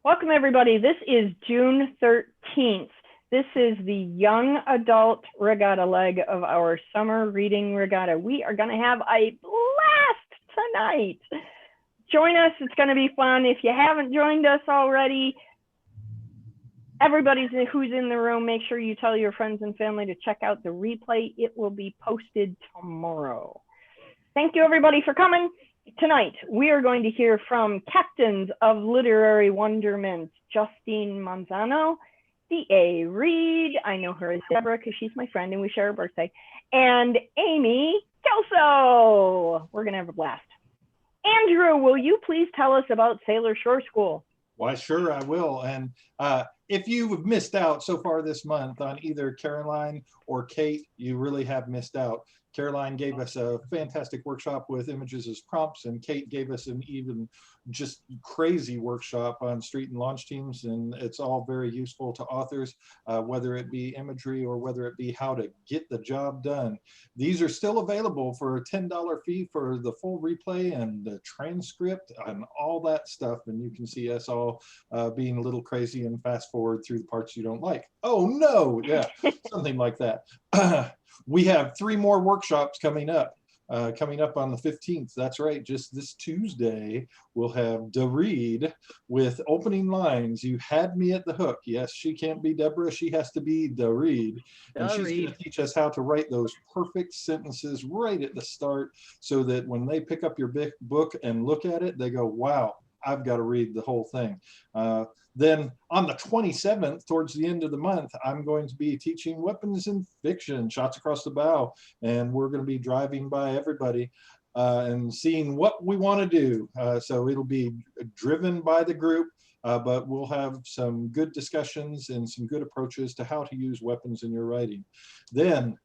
Welcome, everybody. This is June 13th. This is the young adult regatta leg of our summer reading regatta. We are going to have a blast tonight. Join us. It's going to be fun. If you haven't joined us already, everybody who's in the room, make sure you tell your friends and family to check out the replay. It will be posted tomorrow. Thank you, everybody, for coming. Tonight, we are going to hear from Captains of Literary Wonderment, Justine Manzano, D.A. Reed, I know her as Deborah because she's my friend and we share her birthday, and Amy Kelso. We're going to have a blast. Andrew, will you please tell us about Sailor Shore School? Why, sure, I will. And if you've missed out so far this month on either Caroline or Kate, you really have missed out. Caroline gave us a fantastic workshop with images as prompts, and Kate gave us an even just crazy workshop on street and launch teams, and it's all very useful to authors, whether it be imagery or whether it be how to get the job done. These are still available for a $10 fee for the full replay and the transcript and all that stuff, and you can see us all being a little crazy and fast forward through the parts you don't like. Oh no, yeah, something like that. We have 3 more workshops coming up on the 15th. That's right, just this Tuesday, we'll have Da Reed with opening lines. You had me at the hook. Yes, she can't be Deborah, she has to be Da Reed. And she's going to teach us how to write those perfect sentences right at the start so that when they pick up your book and look at it, they go, wow, I've got to read the whole thing. Then on the 27th, towards the end of the month, I'm going to be teaching weapons in fiction, shots across the bow, and we're going to be driving by everybody and seeing what we want to do. So it'll be driven by the group, but we'll have some good discussions and some good approaches to how to use weapons in your writing. Then,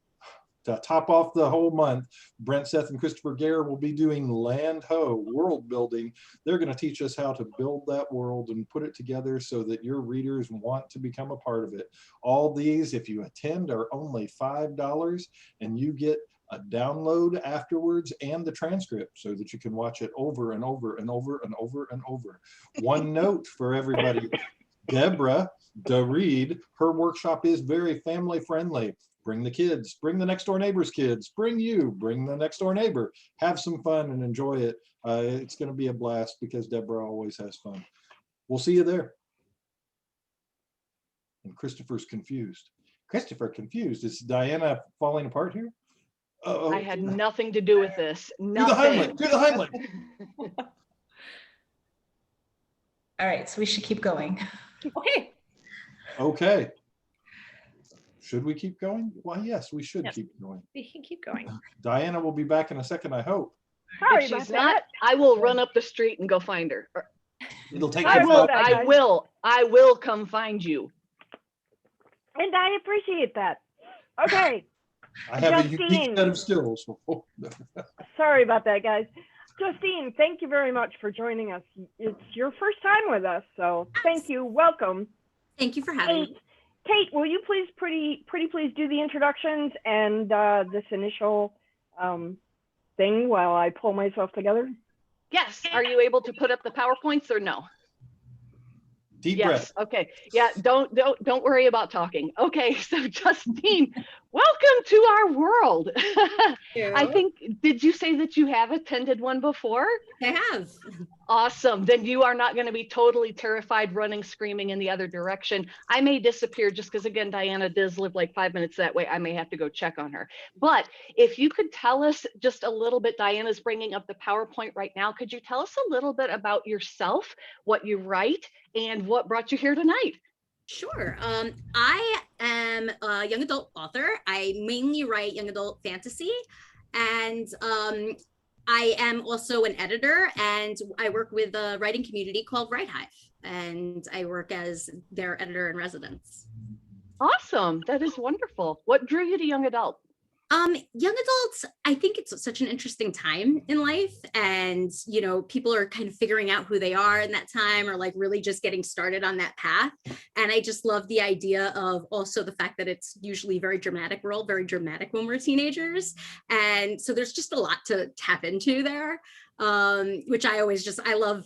to top off the whole month, Brent Seth and Christopher Gare will be doing Land Ho, world building. They're going to teach us how to build that world and put it together so that your readers want to become a part of it. All these, if you attend, are only $5, and you get a download afterwards and the transcript so that you can watch it over and over and over and over and over. One note for everybody, Deborah, Da Reed, her workshop is very family friendly. Bring the kids, bring the next door neighbor's kids, bring the next door neighbor. Have some fun and enjoy it. It's going to be a blast because Deborah always has fun. We'll see you there. And Christopher's confused. Christopher confused. Is Diana falling apart here? Uh-oh. I had nothing to do with this. Nothing. Do the Heimlich. All right, so we should keep going. Okay. Okay. Should we keep going? Well, yes, we should keep going. We can keep going. Diana will be back in a second, I hope. Sorry if about she's that. not, I will run up the street and go find her. It'll take I you will. about I will come find you. And I appreciate that. Okay. I have a Justine. unique set of skills. Sorry about that, guys. Justine, thank you very much for joining us. It's your first time with us, so thank you. Welcome. Thank you for having me. Kate, will you please pretty please do the introductions and this initial thing while I pull myself together? Yes. Are you able to put up the PowerPoints or no? Deep Yes. breath. Okay. Yeah. Don't worry about talking. Okay. So Justine, welcome to our world. I think, did you say that you have attended one before? I have. Awesome. Then you are not going to be totally terrified, running, screaming in the other direction. I may disappear just because, again, Diana does live like 5 minutes that way. I may have to go check on her. But if you could tell us just a little bit, Diana's bringing up the PowerPoint right now. Could you tell us a little bit about yourself, what you write, and what brought you here tonight? Sure. I am a young adult author. I mainly write young adult fantasy, and I am also an editor, and I work with a writing community called Write Hive, and I work as their editor in residence. Awesome. That is wonderful. What drew you to young adult? Young adults, I think it's such an interesting time in life, and people are kind of figuring out who they are in that time, or like really just getting started on that path. And I just love the idea of also the fact that it's usually a very dramatic world, very dramatic when we're teenagers, and so there's just a lot to tap into there, which I love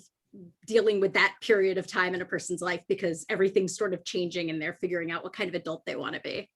dealing with that period of time in a person's life, because everything's sort of changing and they're figuring out what kind of adult they want to be.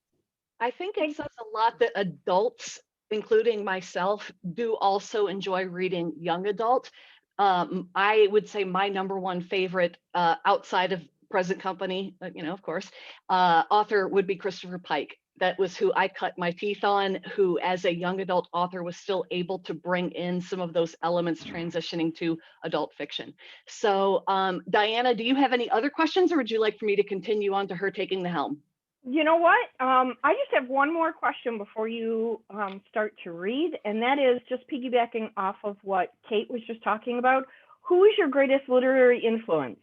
I think it says a lot that adults, including myself, do also enjoy reading young adult. I would say my number one favorite outside of present company, of course, author would be Christopher Pike. That was who I cut my teeth on, who as a young adult author was still able to bring in some of those elements transitioning to adult fiction. So Diana, do you have any other questions, or would you like for me to continue on to her taking the helm? You know what? I just have one more question before you start to read, and that is just piggybacking off of what Kate was just talking about. Who is your greatest literary influence?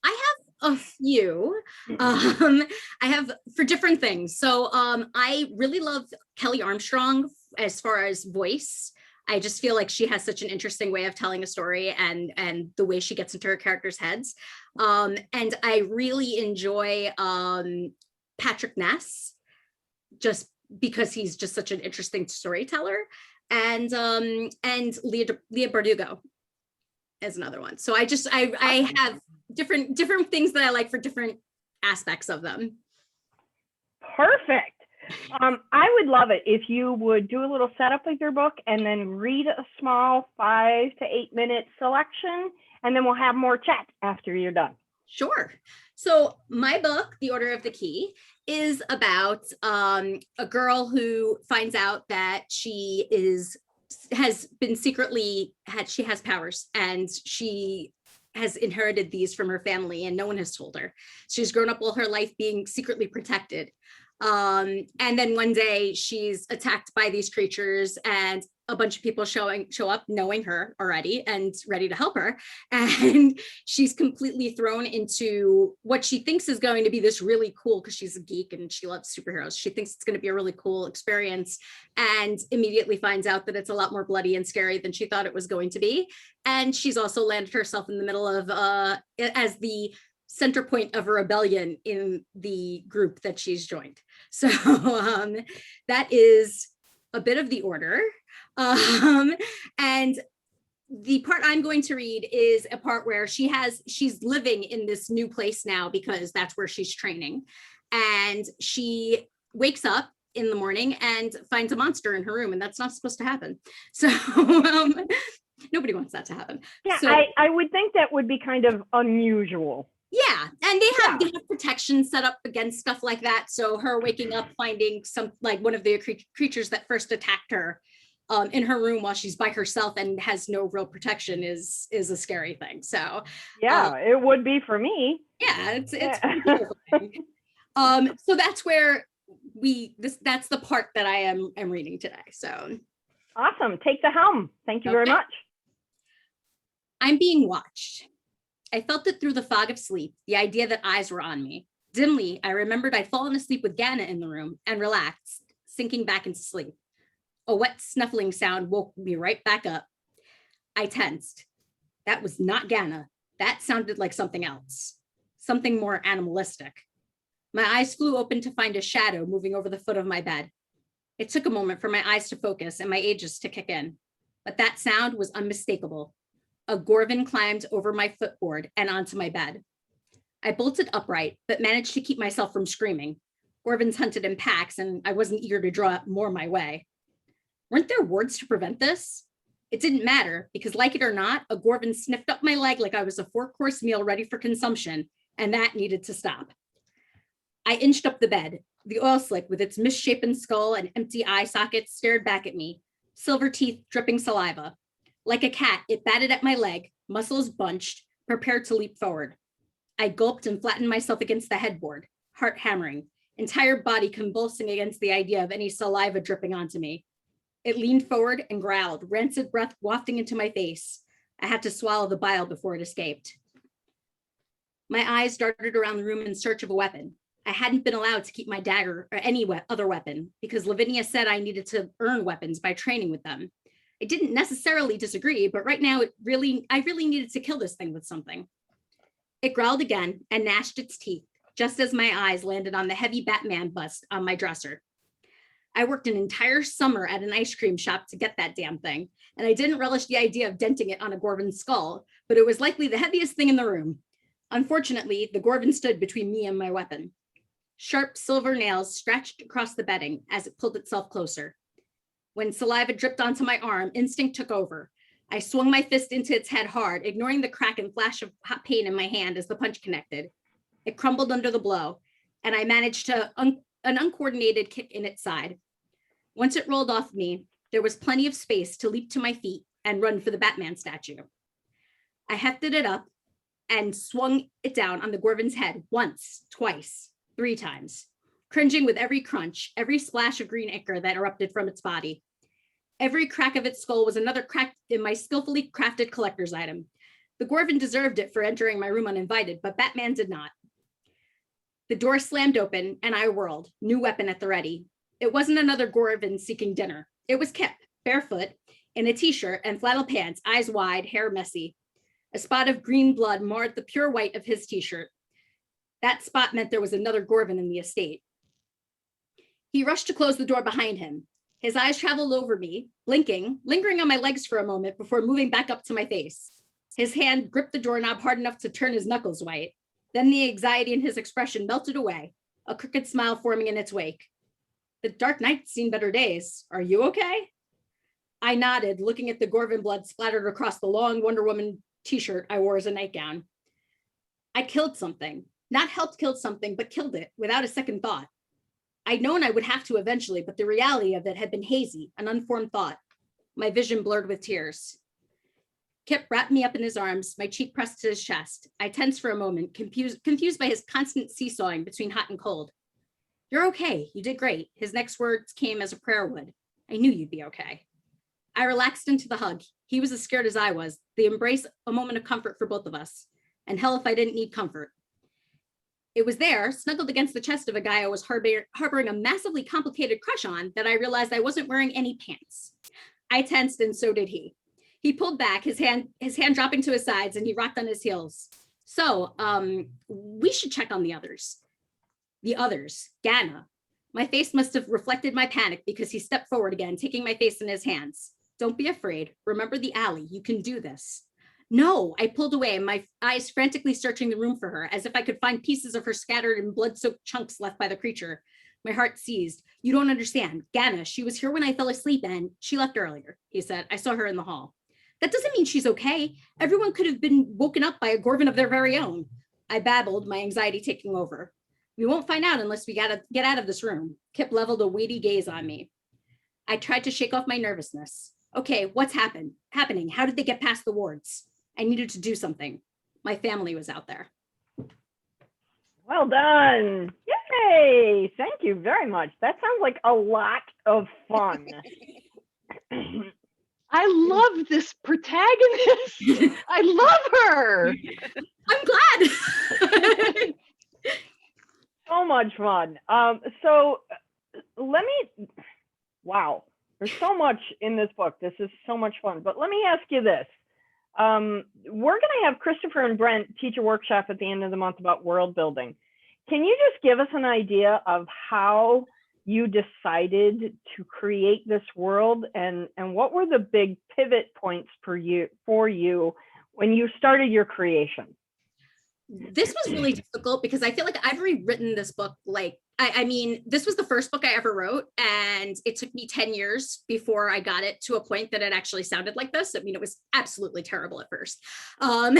I have a few. I have for different things. So I really love Kelly Armstrong as far as voice. I just feel like she has such an interesting way of telling a story, and the way she gets into her characters' heads. And I really enjoy Patrick Ness, just because he's just such an interesting storyteller, and Leah Bardugo is another one. So I have different things that I like for different aspects of them. Perfect. I would love it if you would do a little setup with your book and then read a small 5 to 8 minute selection, and then we'll have more chat after you're done. Sure. So my book, The Order of the Key, is about a girl who finds out that she has powers, and she has inherited these from her family, and no one has told her. She's grown up all her life being secretly protected. And then one day she's attacked by these creatures, and a bunch of people show up knowing her already and ready to help her. And she's completely thrown into what she thinks is going to be this really cool, because she's a geek and she loves superheroes. She thinks it's going to be a really cool experience, and immediately finds out that it's a lot more bloody and scary than she thought it was going to be. And she's also landed herself in the middle of, as the center point of a rebellion in the group that she's joined. So that is a bit of the order. And the part I'm going to read is a part where she's living in this new place now, because that's where she's training. And she wakes up in the morning and finds a monster in her room, and that's not supposed to happen. So nobody wants that to happen. Yeah, so, I would think that would be kind of unusual. Yeah, and they have protection set up against stuff like that. So her waking up finding one of the creatures that first attacked her in her room while she's by herself and has no real protection is a scary thing. So yeah, it would be for me. Yeah, it's terrifying. So that's where that's the part that I am reading today. So awesome. Take the helm. Thank you very much. I'm being watched. I felt it through the fog of sleep, the idea that eyes were on me. Dimly, I remembered I'd fallen asleep with Ganna in the room and relaxed, sinking back into sleep. A wet snuffling sound woke me right back up. I tensed. That was not Ganna. That sounded like something else, something more animalistic. My eyes flew open to find a shadow moving over the foot of my bed. It took a moment for my eyes to focus and my aegis to kick in, but that sound was unmistakable. A Gorvin climbed over my footboard and onto my bed. I bolted upright, but managed to keep myself from screaming. Gorvins hunted in packs, and I wasn't eager to draw more my way. Weren't there wards to prevent this? It didn't matter, because like it or not, a Gorvin sniffed up my leg like I was a 4-course meal ready for consumption, and that needed to stop. I inched up the bed. The oil slick with its misshapen skull and empty eye sockets stared back at me, silver teeth dripping saliva. Like a cat, it batted at my leg, muscles bunched, prepared to leap forward. I gulped and flattened myself against the headboard, heart hammering, entire body convulsing against the idea of any saliva dripping onto me. It leaned forward and growled, rancid breath wafting into my face. I had to swallow the bile before it escaped. My eyes darted around the room in search of a weapon. I hadn't been allowed to keep my dagger or any other weapon, because Lavinia said I needed to earn weapons by training with them. I didn't necessarily disagree, but right now I really needed to kill this thing with something. It growled again and gnashed its teeth, just as my eyes landed on the heavy Batman bust on my dresser. I worked an entire summer at an ice cream shop to get that damn thing, and I didn't relish the idea of denting it on a Gorvin's skull, but it was likely the heaviest thing in the room. Unfortunately, the Gorvin stood between me and my weapon. Sharp silver nails scratched across the bedding as it pulled itself closer. When saliva dripped onto my arm, instinct took over. I swung my fist into its head hard, ignoring the crack and flash of hot pain in my hand as the punch connected. It crumbled under the blow, and I managed an uncoordinated kick in its side. Once it rolled off me, there was plenty of space to leap to my feet and run for the Batman statue. I hefted it up and swung it down on the Gorvin's head once, twice, 3 times, cringing with every crunch, every splash of green ichor that erupted from its body. Every crack of its skull was another crack in my skillfully crafted collector's item. The Gorvin deserved it for entering my room uninvited, but Batman did not. The door slammed open and I whirled, new weapon at the ready. It wasn't another Gorvin seeking dinner. It was Kip, barefoot, in a t-shirt and flannel pants, eyes wide, hair messy. A spot of green blood marred the pure white of his t-shirt. That spot meant there was another Gorvin in the estate. He rushed to close the door behind him. His eyes traveled over me, blinking, lingering on my legs for a moment before moving back up to my face. His hand gripped the doorknob hard enough to turn his knuckles white. Then the anxiety in his expression melted away, a crooked smile forming in its wake. The Dark Knight's seen better days. Are you okay? I nodded, looking at the Gorvin blood splattered across the long Wonder Woman t-shirt I wore as a nightgown. I killed something. Not helped kill something, but killed it without a second thought. I'd known I would have to eventually, but the reality of it had been hazy, an unformed thought. My vision blurred with tears. Kip wrapped me up in his arms, my cheek pressed to his chest. I tensed for a moment, confused by his constant seesawing between hot and cold. You're okay. You did great. His next words came as a prayer would. I knew you'd be okay. I relaxed into the hug. He was as scared as I was. The embrace, a moment of comfort for both of us. And hell if I didn't need comfort. It was there, snuggled against the chest of a guy I was harboring a massively complicated crush on, that I realized I wasn't wearing any pants. I tensed and so did he. He pulled back, his hand dropping to his sides, and he rocked on his heels. So, we should check on the others. The others, Ganna. My face must have reflected my panic because he stepped forward again, taking my face in his hands. Don't be afraid. Remember the alley. You can do this. No, I pulled away, my eyes frantically searching the room for her, as if I could find pieces of her scattered and blood-soaked chunks left by the creature. My heart seized. You don't understand. Ganna, she was here when I fell asleep and she left earlier, he said. I saw her in the hall. That doesn't mean she's okay. Everyone could have been woken up by a Gorvin of their very own. I babbled, my anxiety taking over. We won't find out unless we get out of this room. Kip leveled a weighty gaze on me. I tried to shake off my nervousness. Okay, what's happening? How did they get past the wards? I needed to do something. My family was out there. Well done. Yay. Thank you very much. That sounds like a lot of fun. I love this protagonist. I love her. I'm glad. So much fun. Wow, there's so much in this book. This is so much fun. But let me ask you this. We're going to have Christopher and Brent teach a workshop at the end of the month about world building. Can you just give us an idea of how you decided to create this world, and what were the big pivot points for you when you started your creation? This was really difficult because I feel like I've rewritten this book. I mean, this was the first book I ever wrote, and it took me 10 years before I got it to a point that it actually sounded like this. I mean, it was absolutely terrible at first. And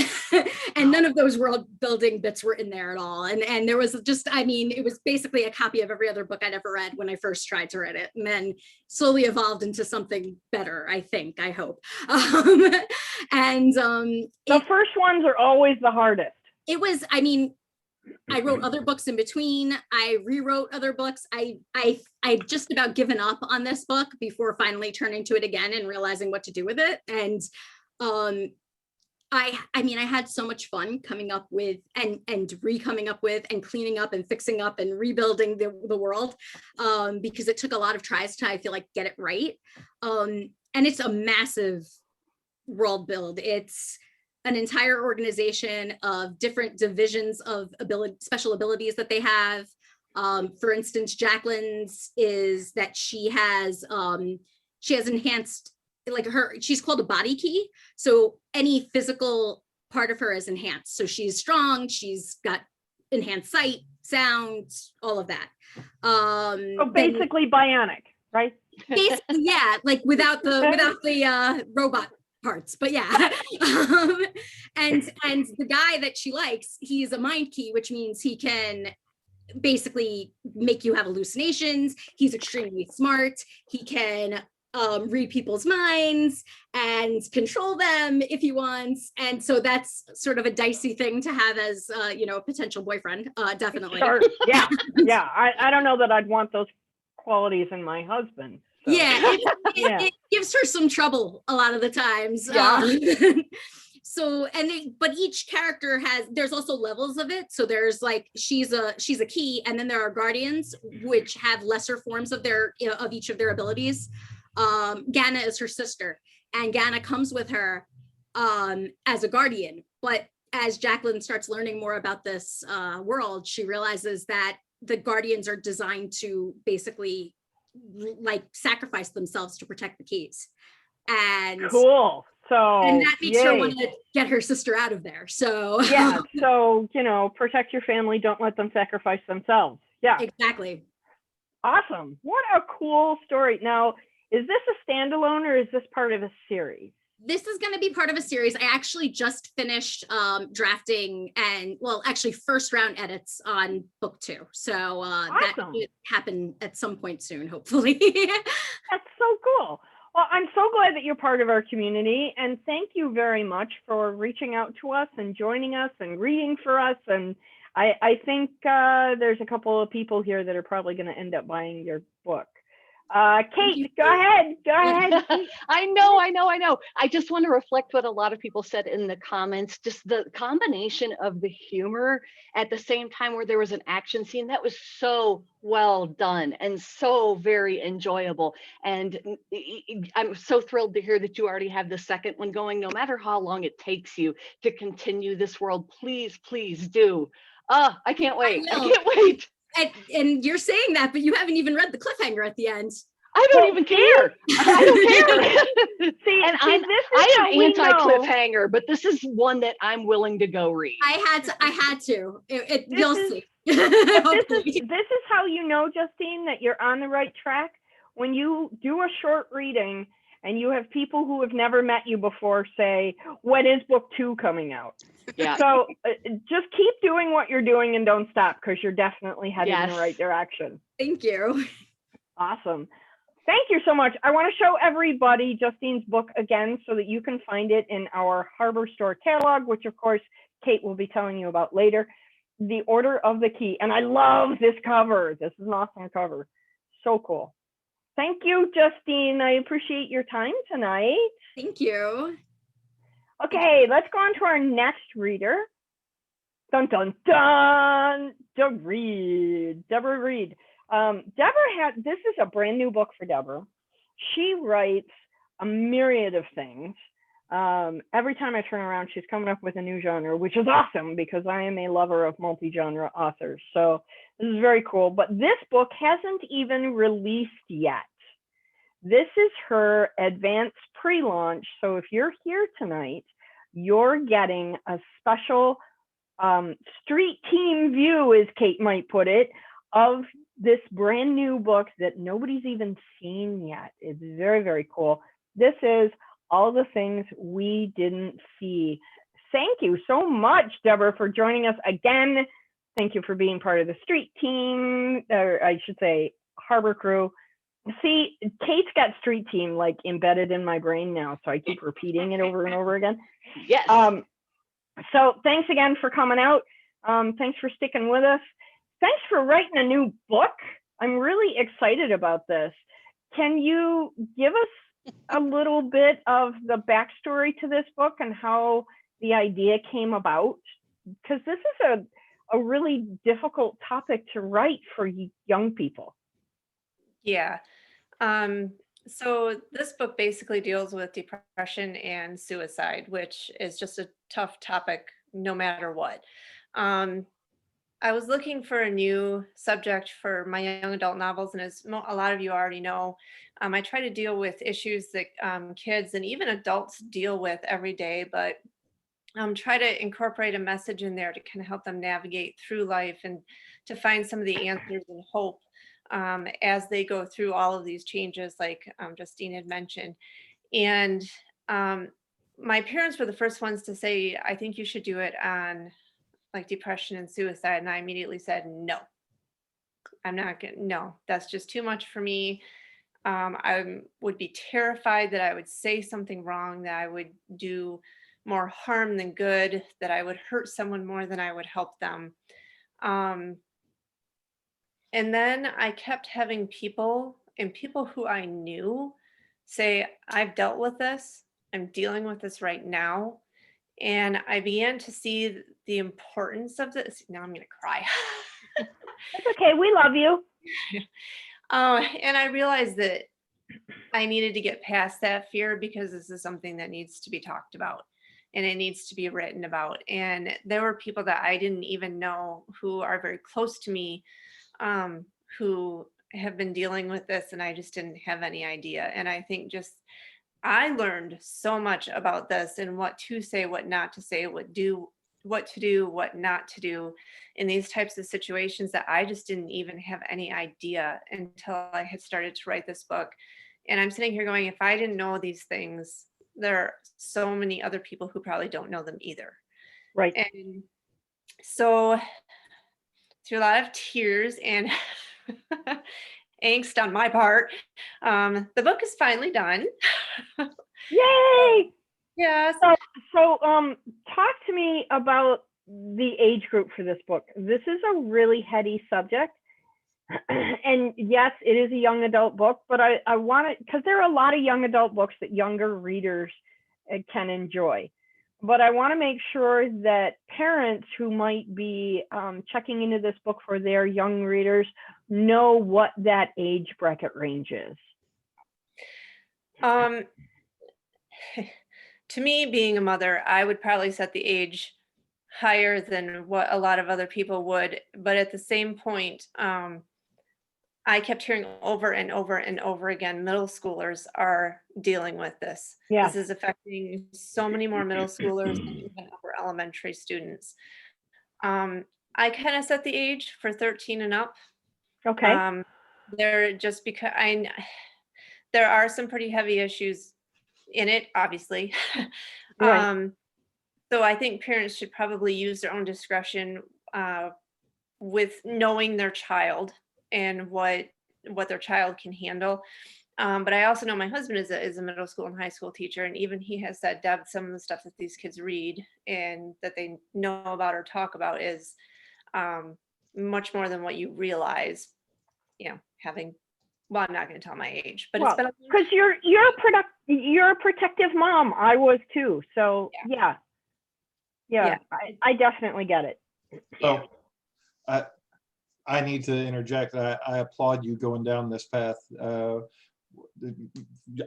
none of those world building bits were in there at all. And there was just, I mean, it was basically a copy of every other book I'd ever read when I first tried to write it, and then slowly evolved into something better, I hope. The first ones are always the hardest. It was, I mean, I wrote other books in between. I rewrote other books. I just about given up on this book before finally turning to it again and realizing what to do with it. And I mean, I had so much fun coming up with and re-coming up with and cleaning up and fixing up and rebuilding the world, because it took a lot of tries to, I feel like, get it right. And it's a massive world build. It's an entire organization of different divisions of special abilities that they have. For instance, Jacqueline's is that she has enhanced, like she's called a body key. So any physical part of her is enhanced. So she's strong, she's got enhanced sight, sound, all of that. So basically bionic, right? Basically, yeah, like without the robot parts, but yeah. And the guy that she likes, he's a mind key, which means he can basically make you have hallucinations. He's extremely smart. He can read people's minds and control them if he wants. And so that's sort of a dicey thing to have as a potential boyfriend. Definitely. Sure. Yeah. Yeah. I don't know that I'd want those qualities in my husband. So. Yeah, it gives her some trouble a lot of the times. Yeah. So, but each character there's also levels of it. So there's like, she's a key, and then there are guardians, which have lesser forms of of each of their abilities. Ganna is her sister, and Ganna comes with her as a guardian. But as Jacqueline starts learning more about this world, she realizes that the guardians are designed to basically like sacrifice themselves to protect the keys. And cool. So and that makes her want to get her sister out of there. So yeah, so protect your family, don't let them sacrifice themselves. Yeah, exactly. Awesome. What a cool story. Now, is this a standalone or is this part of a series? This is going to be part of a series. I actually just finished drafting actually first round edits on book 2. So awesome. That should happen at some point soon, hopefully. That's so cool. Well, I'm so glad that you're part of our community, and thank you very much for reaching out to us and joining us and reading for us. And I think there's a couple of people here that are probably going to end up buying your book. Kate, go ahead. I know. I just want to reflect what a lot of people said in the comments, just the combination of the humor at the same time where there was an action scene that was so well done and so very enjoyable. And I'm so thrilled to hear that you already have the second one going, no matter how long it takes you to continue this world. Please, please do. I can't wait. I can't wait. And you're saying that, but you haven't even read the cliffhanger at the end. I don't even care. I don't care. I am anti-cliffhanger, but this is one that I'm willing to go read. I had to. You'll see. This is how you know, Justine, that you're on the right track. When you do a short reading and you have people who have never met you before say, when is book 2 coming out? Yeah. So just keep doing what you're doing and don't stop, because you're definitely headed in the right direction. Thank you. Awesome. Thank you so much. I want to show everybody Justine's book again so that you can find it in our Harbor Store catalog, which of course Kate will be telling you about later. The Order of the Key. And I love this cover. This is an awesome cover. So cool. Thank you, Justine. I appreciate your time tonight. Thank you. Okay, let's go on to our next reader. Dun, dun, dun. Deborah Reed. This is a brand new book for Deborah. She writes a myriad of things. Every time I turn around, she's coming up with a new genre, which is awesome because I am a lover of multi-genre authors. So this is very cool. But this book hasn't even released yet. This is her advanced pre-launch. So if you're here tonight, you're getting a special street team view, as Kate might put it, of this brand new book that nobody's even seen yet. It's very, very cool. This is All the Things We Didn't See. Thank you so much, Deborah, for joining us again. Thank you for being part of the street team, or I should say harbor crew. See, Kate's got street team like embedded in my brain now, so I keep repeating it over and over again. Yes. So thanks again for coming out. Thanks for sticking with us. Thanks for writing a new book. I'm really excited about this. Can you give us a little bit of the backstory to this book and how the idea came about? Because this is a really difficult topic to write for young people. Yeah. So this book basically deals with depression and suicide, which is just a tough topic no matter what. I was looking for a new subject for my young adult novels, and as a lot of you already know, I try to deal with issues that kids and even adults deal with every day, but try to incorporate a message in there to kind of help them navigate through life and to find some of the answers and hope as they go through all of these changes, like Justine had mentioned. And my parents were the first ones to say, I think you should do it on like depression and suicide. And I immediately said, no, I'm not going to, no, that's just too much for me. I would be terrified that I would say something wrong, that I would do more harm than good, that I would hurt someone more than I would help them. And then I kept having people who I knew say, I've dealt with this, I'm dealing with this right now. And I began to see the importance of this. Now I'm going to cry. It's okay. We love you. And I realized that I needed to get past that fear, because this is something that needs to be talked about and it needs to be written about. And there were people that I didn't even know who are very close to me, who have been dealing with this, and I just didn't have any idea. And I think I learned so much about this and what to say, what not to say, what to do, what not to do in these types of situations, that I just didn't even have any idea until I had started to write this book. And I'm sitting here going, if I didn't know these things, there are so many other people who probably don't know them either. Right. And so through a lot of tears and angst on my part, the book is finally done. Yay! Yes. So talk to me about the age group for this book. This is a really heady subject. And yes, it is a young adult book, but I want it, because there are a lot of young adult books that younger readers can enjoy. But I want to make sure that parents who might be checking into this book for their young readers know what that age bracket range is. To me, being a mother, I would probably set the age higher than what a lot of other people would. But at the same point, I kept hearing over and over and over again, middle schoolers are dealing with this. Yeah. This is affecting so many more middle schoolers and even upper elementary students. I kind of set the age for 13 and up. Okay. There, just because there are some pretty heavy issues in it, obviously. Right. So I think parents should probably use their own discretion with knowing their child and what their child can handle. But I also know my husband is a middle school and high school teacher, and even he has said, Deb, some of the stuff that these kids read and that they know about or talk about is much more than what you realize. You know, well, I'm not going to tell my age, but it's been because you're a protective mom. I was too. So yeah. I definitely get it. Oh, I need to interject. I applaud you going down this path.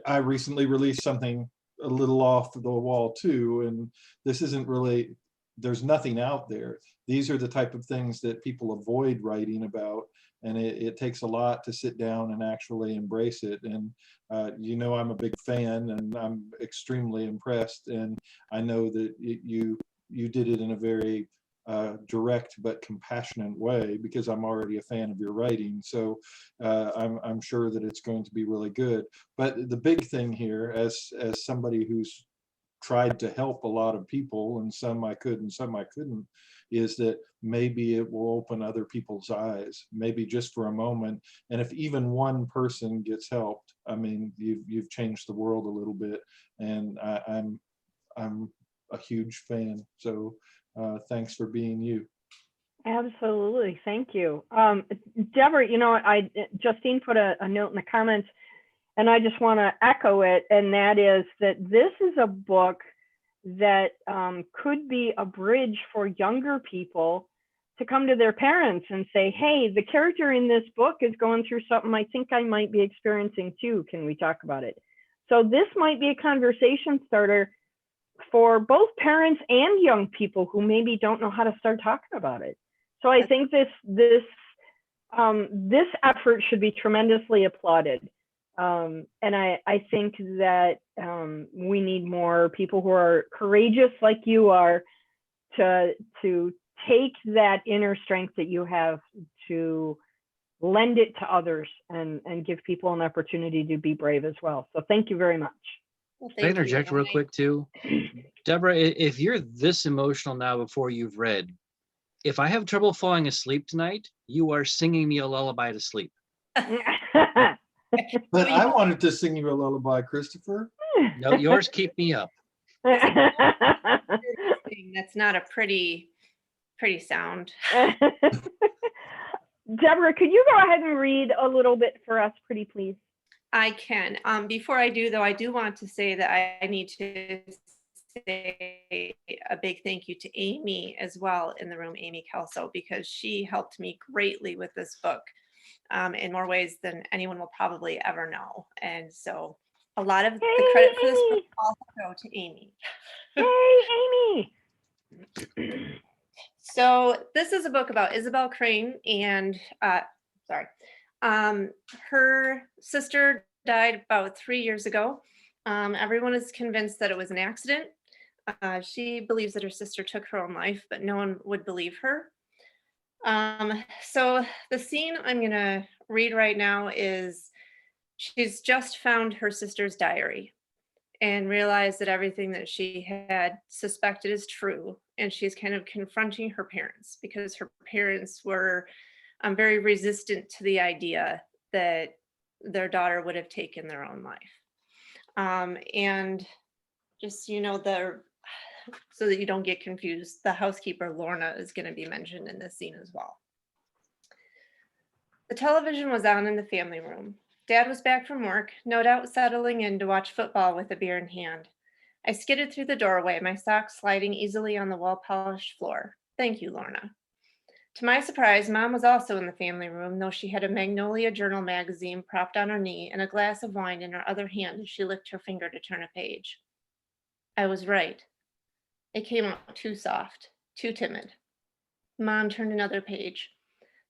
I recently released something a little off the wall too, and this isn't really, there's nothing out there. These are the type of things that people avoid writing about, and it takes a lot to sit down and actually embrace it. And you know, I'm a big fan, and I'm extremely impressed, and I know that you did it in a very direct but compassionate way, because I'm already a fan of your writing. So I'm sure that it's going to be really good. But the big thing here, as somebody who's tried to help a lot of people, and some I could and some I couldn't, is that maybe it will open other people's eyes, maybe just for a moment. And if even one person gets helped, I mean, you've changed the world a little bit. And I'm a huge fan. So thanks for being you. Absolutely. Thank you. Deborah, you know, Justine put a note in the comments, and I just want to echo it. And that is that this is a book that could be a bridge for younger people to come to their parents and say, hey, the character in this book is going through something I think I might be experiencing too. Can we talk about it? So this might be a conversation starter for both parents and young people who maybe don't know how to start talking about it. So I think this effort should be tremendously applauded. And I think that we need more people who are courageous like you are to take that inner strength that you have to lend it to others and give people an opportunity to be brave as well. So thank you very much. Well, Can I thank you. interject real quick too? Deborah, if you're this emotional now before you've read, if I have trouble falling asleep tonight, you are singing me a lullaby to sleep. But I wanted to sing you a lullaby, Christopher. No, yours keep me up. That's not a pretty sound. Deborah, could you go ahead and read a little bit for us, pretty please? I can. Before I do, though, I do want to say that I need to say a big thank you to Amy as well in the room, Amy Klco, because she helped me greatly with this book in more ways than anyone will probably ever know. And so a lot of the credit for this book also go to Amy. Hey, Amy! So this is a book about Isabel Crane and, her sister died about 3 years ago. Everyone is convinced that it was an accident. She believes that her sister took her own life, but no one would believe her. So the scene I'm gonna read right now is she's just found her sister's diary and realized that everything that she had suspected is true. And she's kind of confronting her parents because her parents were very resistant to the idea that their daughter would have taken their own life. And just, so that you don't get confused, the housekeeper, Lorna, is going to be mentioned in this scene as well. The television was on in the family room. Dad was back from work, no doubt settling in to watch football with a beer in hand. I skidded through the doorway, my socks sliding easily on the well-polished floor. Thank you, Lorna. To my surprise, Mom was also in the family room, though she had a Magnolia Journal magazine propped on her knee and a glass of wine in her other hand as she licked her finger to turn a page. I was right. It came out too soft, too timid. Mom turned another page.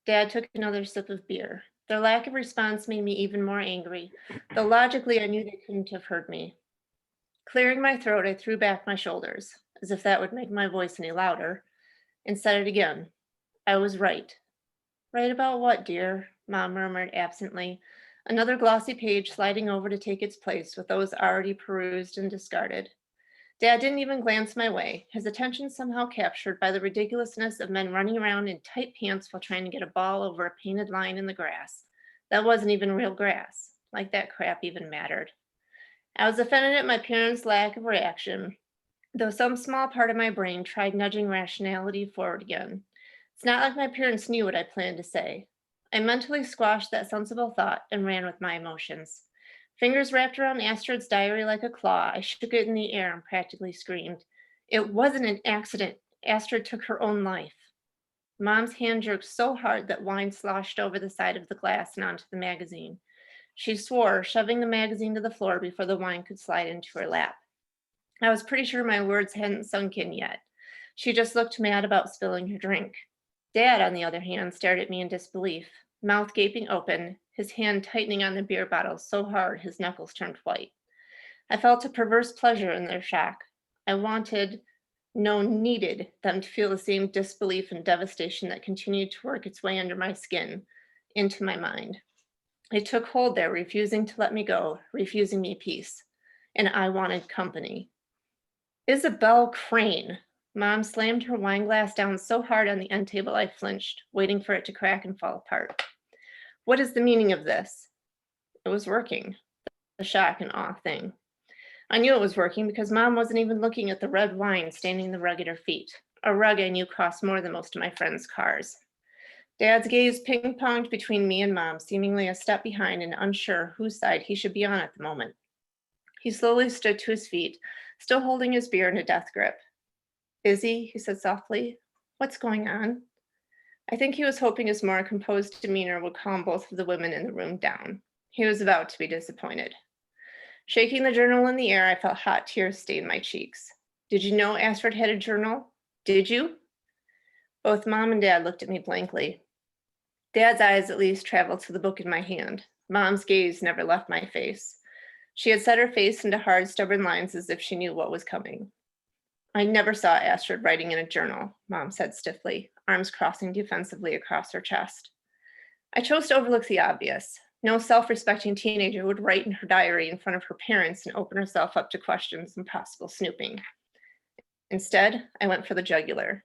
Dad took another sip of beer. Their lack of response made me even more angry, though logically I knew they couldn't have heard me. Clearing my throat, I threw back my shoulders, as if that would make my voice any louder, and said it again. I was right. Right about what, dear? Mom murmured absently, another glossy page sliding over to take its place with those already perused and discarded. Dad didn't even glance my way, his attention somehow captured by the ridiculousness of men running around in tight pants while trying to get a ball over a painted line in the grass. That wasn't even real grass, like that crap even mattered. I was offended at my parents' lack of reaction, though some small part of my brain tried nudging rationality forward again. It's not like my parents knew what I planned to say. I mentally squashed that sensible thought and ran with my emotions. Fingers wrapped around Astrid's diary like a claw, I shook it in the air and practically screamed. It wasn't an accident. Astrid took her own life. Mom's hand jerked so hard that wine sloshed over the side of the glass and onto the magazine. She swore, shoving the magazine to the floor before the wine could slide into her lap. I was pretty sure my words hadn't sunk in yet. She just looked mad about spilling her drink. Dad, on the other hand, stared at me in disbelief, mouth gaping open, his hand tightening on the beer bottle so hard his knuckles turned white. I felt a perverse pleasure in their shock. I needed them to feel the same disbelief and devastation that continued to work its way under my skin, into my mind. It took hold there, refusing to let me go, refusing me peace. And I wanted company. Isabel Crane. Mom slammed her wine glass down so hard on the end table I flinched, waiting for it to crack and fall apart. What is the meaning of this? It was working. The shock and awe thing. I knew it was working because Mom wasn't even looking at the red wine standing in the rug at her feet, a rug I knew cost more than most of my friends' cars. Dad's gaze ping-ponged between me and Mom, seemingly a step behind and unsure whose side he should be on at the moment. He slowly stood to his feet, still holding his beer in a death grip. Izzy, he said softly, what's going on? I think he was hoping his more composed demeanor would calm both of the women in the room down. He was about to be disappointed. Shaking the journal in the air, I felt hot tears stain my cheeks. Did you know Astrid had a journal? Did you? Both Mom and Dad looked at me blankly. Dad's eyes at least traveled to the book in my hand. Mom's gaze never left my face. She had set her face into hard, stubborn lines as if she knew what was coming. I never saw Astrid writing in a journal, Mom said stiffly, arms crossing defensively across her chest. I chose to overlook the obvious. No self-respecting teenager would write in her diary in front of her parents and open herself up to questions and possible snooping. Instead, I went for the jugular.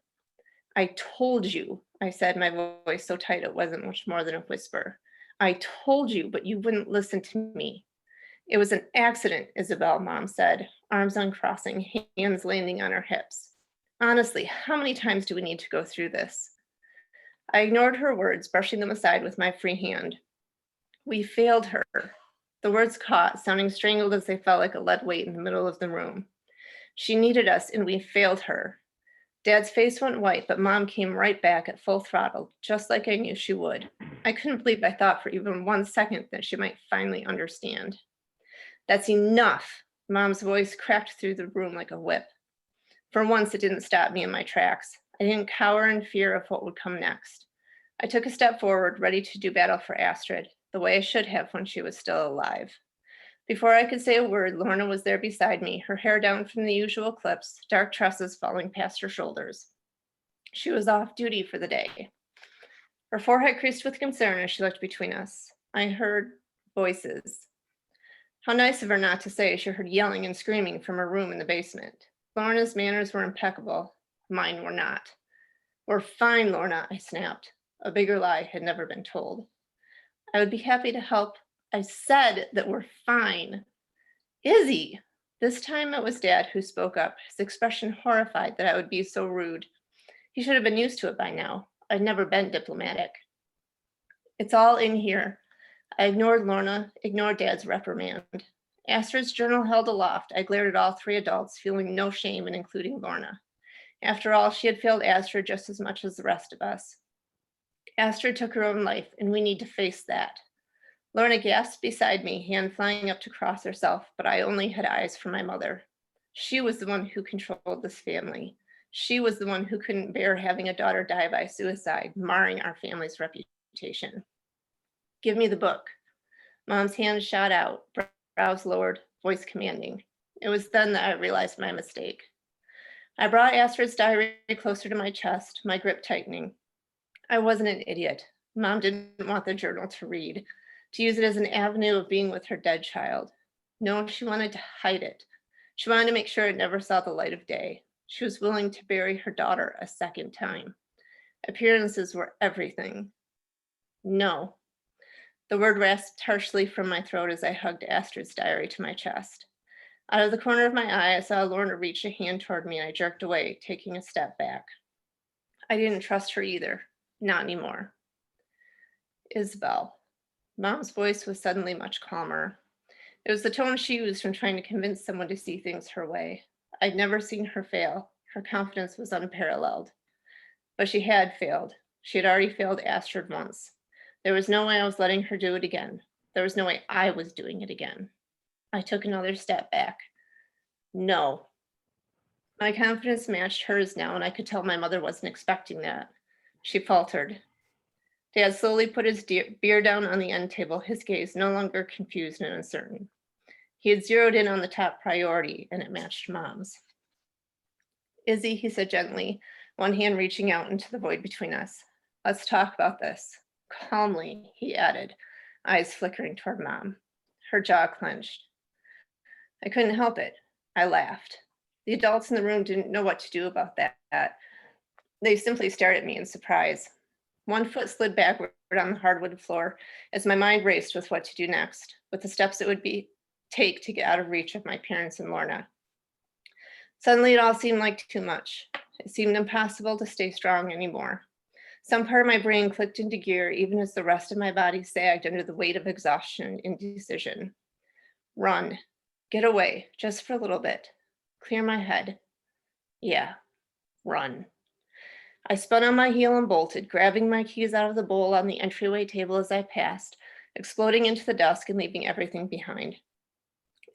I told you, I said, my voice so tight it wasn't much more than a whisper. I told you, but you wouldn't listen to me. It was an accident, Isabel, Mom said, arms uncrossing, hands landing on her hips. Honestly, how many times do we need to go through this? I ignored her words, brushing them aside with my free hand. We failed her. The words caught, sounding strangled as they felt like a lead weight in the middle of the room. She needed us, and we failed her. Dad's face went white, but Mom came right back at full throttle, just like I knew she would. I couldn't believe I thought for even 1 second that she might finally understand. That's enough. Mom's voice cracked through the room like a whip. For once, it didn't stop me in my tracks. I didn't cower in fear of what would come next. I took a step forward, ready to do battle for Astrid, the way I should have when she was still alive. Before I could say a word, Lorna was there beside me, her hair down from the usual clips, dark tresses falling past her shoulders. She was off duty for the day. Her forehead creased with concern as she looked between us. I heard voices. How nice of her not to say she heard yelling and screaming from her room in the basement. Lorna's manners were impeccable. Mine were not. We're fine, Lorna, I snapped. A bigger lie had never been told. I would be happy to help. I said that we're fine. Izzy! This time it was Dad who spoke up, his expression horrified that I would be so rude. He should have been used to it by now. I'd never been diplomatic. It's all in here. I ignored Lorna, ignored Dad's reprimand. Astrid's journal held aloft. I glared at all 3 adults, feeling no shame in including Lorna. After all, she had failed Astrid just as much as the rest of us. Astrid took her own life, and we need to face that. Lorna gasped beside me, hand flying up to cross herself, but I only had eyes for my mother. She was the one who controlled this family. She was the one who couldn't bear having a daughter die by suicide, marring our family's reputation. Give me the book. Mom's hand shot out, brows lowered, voice commanding. It was then that I realized my mistake. I brought Astrid's diary closer to my chest, my grip tightening. I wasn't an idiot. Mom didn't want the journal to read, to use it as an avenue of being with her dead child. No, she wanted to hide it. She wanted to make sure it never saw the light of day. She was willing to bury her daughter a second time. Appearances were everything. No. The word rasped harshly from my throat as I hugged Astrid's diary to my chest. Out of the corner of my eye, I saw Lorna reach a hand toward me, and I jerked away, taking a step back. I didn't trust her either. Not anymore. Isabel. Mom's voice was suddenly much calmer. It was the tone she used when trying to convince someone to see things her way. I'd never seen her fail. Her confidence was unparalleled. But she had failed. She had already failed Astrid once. There was no way I was letting her do it again. There was no way I was doing it again. I took another step back. No. My confidence matched hers now, and I could tell my mother wasn't expecting that. She faltered. Dad slowly put his beer down on the end table, his gaze no longer confused and uncertain. He had zeroed in on the top priority, and it matched Mom's. Izzy, he said gently, one hand reaching out into the void between us. Let's talk about this. Calmly, he added, eyes flickering toward Mom. Her jaw clenched. I couldn't help it. I laughed. The adults in the room didn't know what to do about that. They simply stared at me in surprise. One foot slid backward on the hardwood floor as my mind raced with what to do next, with the steps it would take to get out of reach of my parents and Lorna. Suddenly, it all seemed like too much. It seemed impossible to stay strong anymore. Some part of my brain clicked into gear, even as the rest of my body sagged under the weight of exhaustion and indecision. Run. Get away, just for a little bit. Clear my head. Yeah, run. I spun on my heel and bolted, grabbing my keys out of the bowl on the entryway table as I passed, exploding into the dusk and leaving everything behind.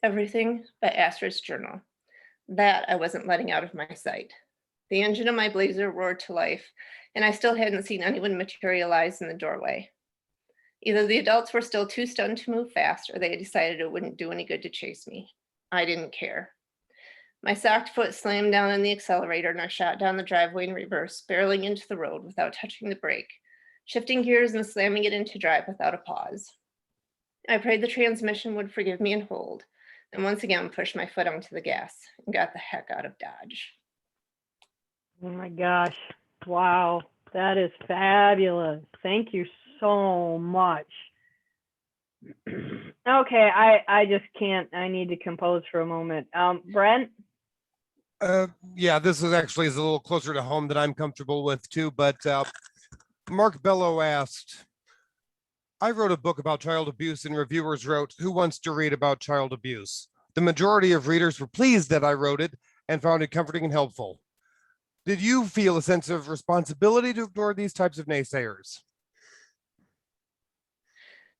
Everything but Astrid's journal. That I wasn't letting out of my sight. The engine of my blazer roared to life, and I still hadn't seen anyone materialize in the doorway. Either the adults were still too stunned to move fast, or they had decided it wouldn't do any good to chase me. I didn't care. My socked foot slammed down on the accelerator, and I shot down the driveway in reverse, barreling into the road without touching the brake, shifting gears and slamming it into drive without a pause. I prayed the transmission would forgive me and hold, and once again pushed my foot onto the gas and got the heck out of Dodge. Oh my gosh. Wow. That is fabulous. Thank you so much. Okay, I just can't. I need to compose for a moment. Brent? Yeah, this is actually a little closer to home than I'm comfortable with too, but Mark Bellow asked, I wrote a book about child abuse and reviewers wrote, who wants to read about child abuse? The majority of readers were pleased that I wrote it and found it comforting and helpful. Did you feel a sense of responsibility to ignore these types of naysayers?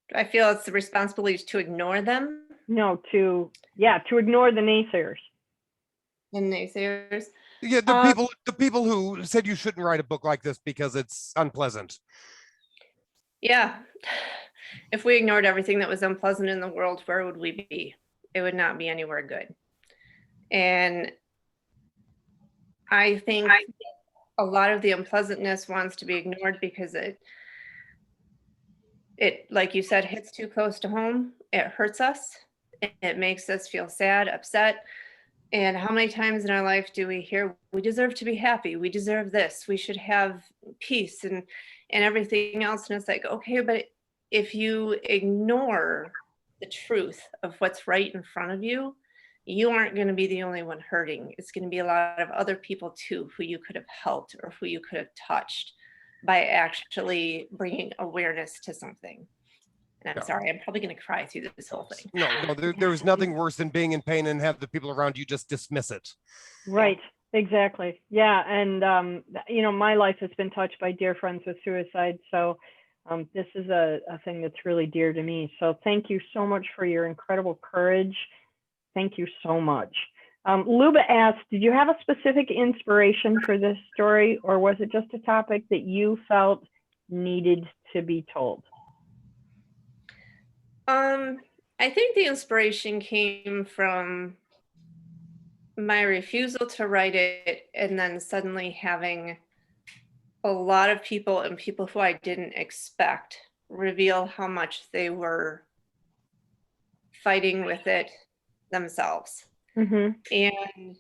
Do I feel it's the responsibility to ignore them? No, to ignore the naysayers. And naysayers? Yeah, the people who said you shouldn't write a book like this because it's unpleasant. Yeah. If we ignored everything that was unpleasant in the world, where would we be? It would not be anywhere good. And I think a lot of the unpleasantness wants to be ignored because it, like you said, hits too close to home. It hurts us. It makes us feel sad, upset. And how many times in our life do we hear, we deserve to be happy, we deserve this, we should have peace and everything else. And it's like, okay, but if you ignore the truth of what's right in front of you, you aren't going to be the only one hurting. It's going to be a lot of other people too, who you could have helped or who you could have touched by actually bringing awareness to something. And I'm sorry, I'm probably going to cry through this whole thing. No, there was nothing worse than being in pain and have the people around you just dismiss it. Right, exactly. Yeah, and you know, my life has been touched by dear friends with suicide, so this is a thing that's really dear to me. So thank you so much for your incredible courage. Thank you so much. Luba asked, did you have a specific inspiration for this story, or was it just a topic that you felt needed to be told? I think the inspiration came from my refusal to write it and then suddenly having a lot of people and people who I didn't expect reveal how much they were fighting with it themselves. Mm-hmm. And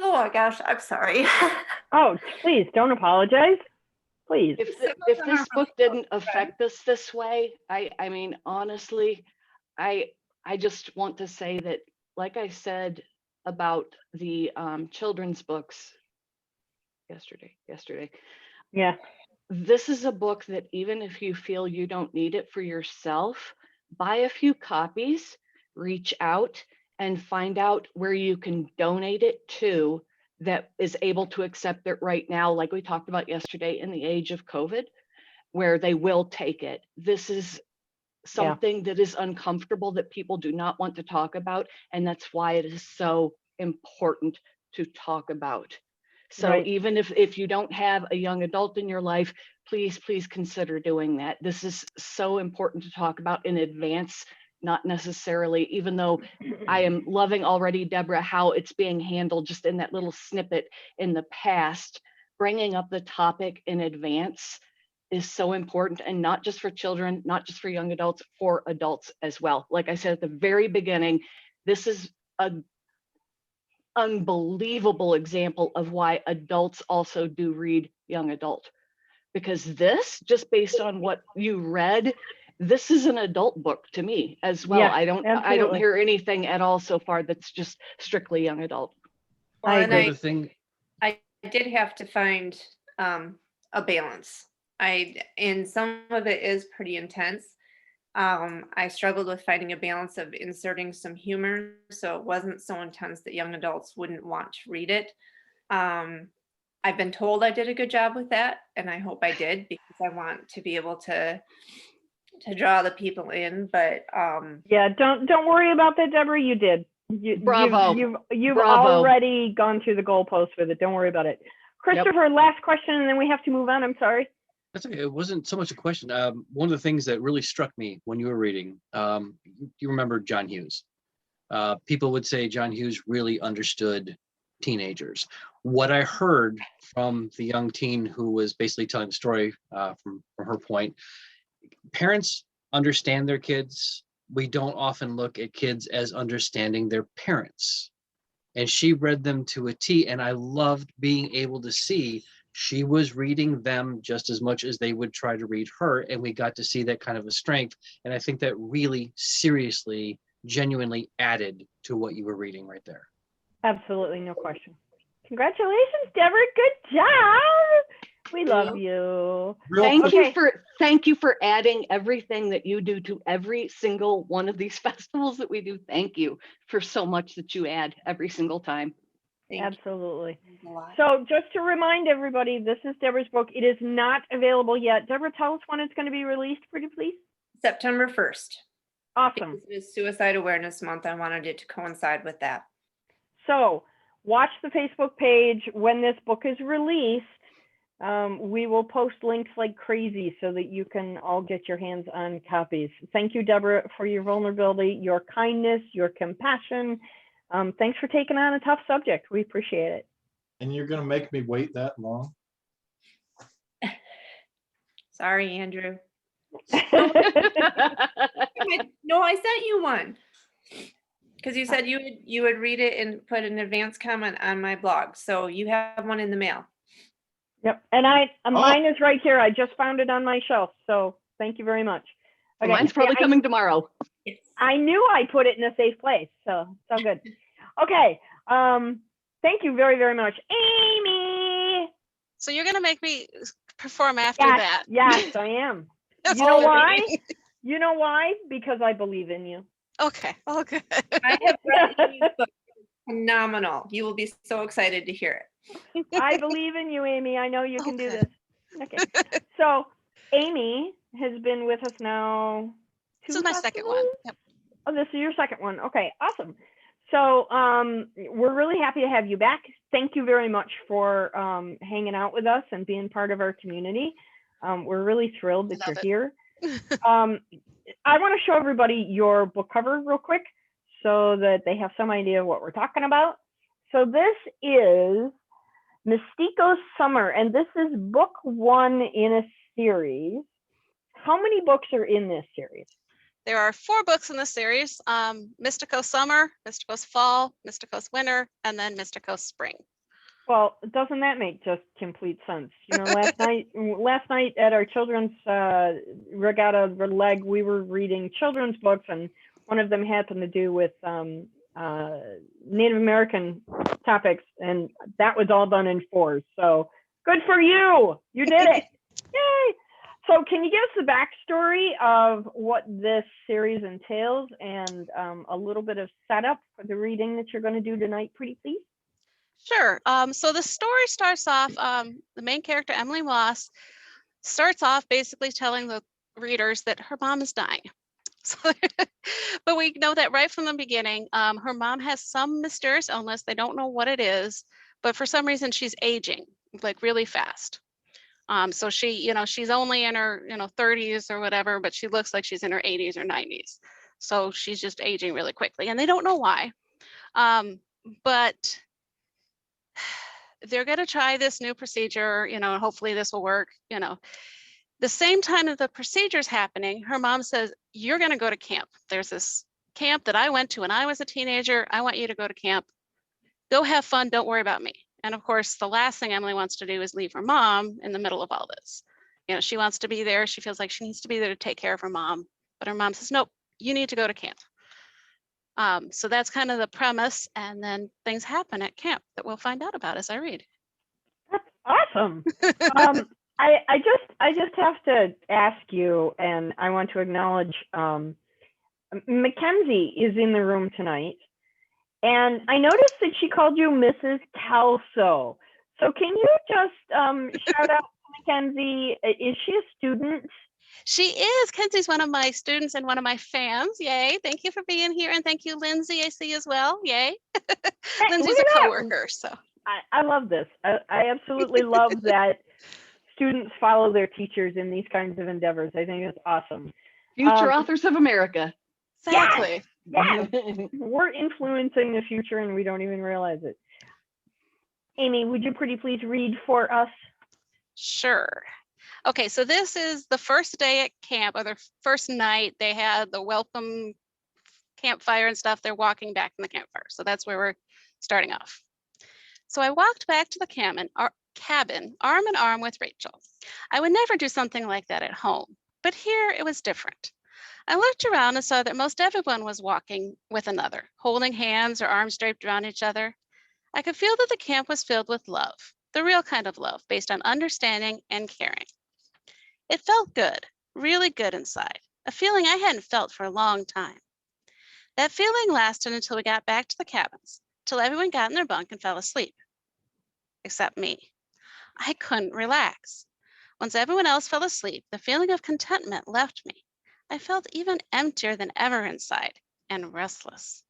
oh my gosh, I'm sorry. Oh, please don't apologize. Please. If this book didn't affect us this way, I mean, honestly, I just want to say that, like I said about the children's books yesterday. Yeah. This is a book that even if you feel you don't need it for yourself, buy a few copies, reach out and find out where you can donate it to that is able to accept it right now, like we talked about yesterday in the age of COVID, where they will take it. This is something that is uncomfortable that people do not want to talk about, and that's why it is so important to talk about. So even if you don't have a young adult in your life, please consider doing that. This is so important to talk about in advance, not necessarily, even though I am loving already, Deborah, how it's being handled just in that little snippet in the past. Bringing up the topic in advance is so important, and not just for children, not just for young adults, for adults as well. Like I said at the very beginning, this is an unbelievable example of why adults also do read young adult, because this, just based on what you read, this is an adult book to me as well. Yeah, I don't hear anything at all so far that's just strictly young adult. Well, and I did have to find a balance. And some of it is pretty intense. I struggled with finding a balance of inserting some humor, so it wasn't so intense that young adults wouldn't want to read it. I've been told I did a good job with that, and I hope I did, because I want to be able to draw the people in, but Yeah, don't worry about that, Deborah. You did. Bravo. You've Bravo. already gone through the goalpost with it. Don't worry about it. Christopher, last question, and then we have to move on. I'm sorry. That's okay. It wasn't so much a question. One of the things that really struck me when you were reading, you remember John Hughes. People would say John Hughes really understood teenagers. What I heard from the young teen who was basically telling the story from her point, parents understand their kids. We don't often look at kids as understanding their parents. And she read them to a T, and I loved being able to see she was reading them just as much as they would try to read her, and we got to see that kind of a strength. And I think that really seriously, genuinely added to what you were reading right there. Absolutely, no question. Congratulations, Deborah. Good job. We love you. Thank you for adding everything that you do to every single one of these festivals that we do. Thank you for so much that you add every single time. Absolutely. So just to remind everybody, this is Deborah's book. It is not available yet. Deborah, tell us when it's going to be released, pretty please. September 1st. Awesome. Because it is Suicide Awareness Month. I wanted it to coincide with that. So watch the Facebook page when this book is released. We will post links like crazy so that you can all get your hands on copies. Thank you, Deborah, for your vulnerability, your kindness, your compassion. Thanks for taking on a tough subject. We appreciate it. And you're going to make me wait that long? Sorry, Andrew. No, I sent you one. Because you said you would read it and put an advance comment on my blog. So you have one in the mail. Yep. And mine is right here. I just found it on my shelf. So thank you very much. Okay. Mine's probably coming tomorrow. I knew I put it in a safe place. So it's all good. Okay. Thank you very, very much. Amy. So you're going to make me perform after that? Yes, I am. You know why? You know why? Because I believe in you. Okay. Oh, good. I have read Amy's book. Phenomenal. You will be so excited to hear it. I believe in you, Amy. I know you can do this. Okay. So Amy has been with us now. This is my second one. Yep. Oh, this is your second one. Okay, awesome. So we're really happy to have you back. Thank you very much for hanging out with us and being part of our community. We're really thrilled that you're here. I want to show everybody your book cover real quick so that they have some idea what we're talking about. So this is Mystico's Summer, and this is book 1 in a series. How many books are in this series? There are 4 books in the series: Mystico's Summer, Mystico's Fall, Mystico's Winter, and then Mystico's Spring. Well, doesn't that make just complete sense? You know, last night at our children's regatta leg, we were reading children's books, and one of them happened to do with Native American topics, and that was all done in 4. So good for you! You did it! Yay! So can you give us the backstory of what this series entails and a little bit of setup for the reading that you're going to do tonight, pretty please? Sure. So the story starts off, the main character, Emily Moss, starts off basically telling the readers that her mom is dying. So, but we know that right from the beginning, her mom has some mysterious illness. They don't know what it is, but for some reason she's aging like really fast. So she, she's only in her, 30s or whatever, but she looks like she's in her 80s or 90s. So she's just aging really quickly, and they don't know why. But they're going to try this new procedure, and hopefully this will work. The same time that the procedure's happening, her mom says, "You're going to go to camp. There's this camp that I went to when I was a teenager. I want you to go to camp. Go have fun. Don't worry about me." And of course, the last thing Emily wants to do is leave her mom in the middle of all this. She wants to be there. She feels like she needs to be there to take care of her mom. But her mom says, "Nope, you need to go to camp." So that's kind of the premise. And then things happen at camp that we'll find out about as I read. That's awesome. I just have to ask you, and I want to acknowledge Mackenzie is in the room tonight. And I noticed that she called you Mrs. Kelso. So can you just shout out to Kenzie. Is she a student? She is. Kenzie's one of my students and one of my fans. Yay. Thank you for being here. And thank you, Lindsay, I see as well. Yay. Lindsay's look a at that. coworker. So I love this. I absolutely love that students follow their teachers in these kinds of endeavors. I think it's awesome. Future authors of America. exactly. Yes, we're influencing the future and we don't even realize it. Amy, would you pretty please read for us? Sure. Okay, so this is the first day at camp, or the first night. They had the welcome campfire and stuff. They're walking back from the campfire. So that's where we're starting off. So I walked back to the cabin arm in arm with Rachel. I would never do something like that at home, but here it was different. I looked around and saw that most everyone was walking with another, holding hands or arms draped around each other. I could feel that the camp was filled with love, the real kind of love based on understanding and caring. It felt good, really good inside, a feeling I hadn't felt for a long time. That feeling lasted until we got back to the cabins, till everyone got in their bunk and fell asleep, except me. I couldn't relax. Once everyone else fell asleep, the feeling of contentment left me. I felt even emptier than ever inside and restless.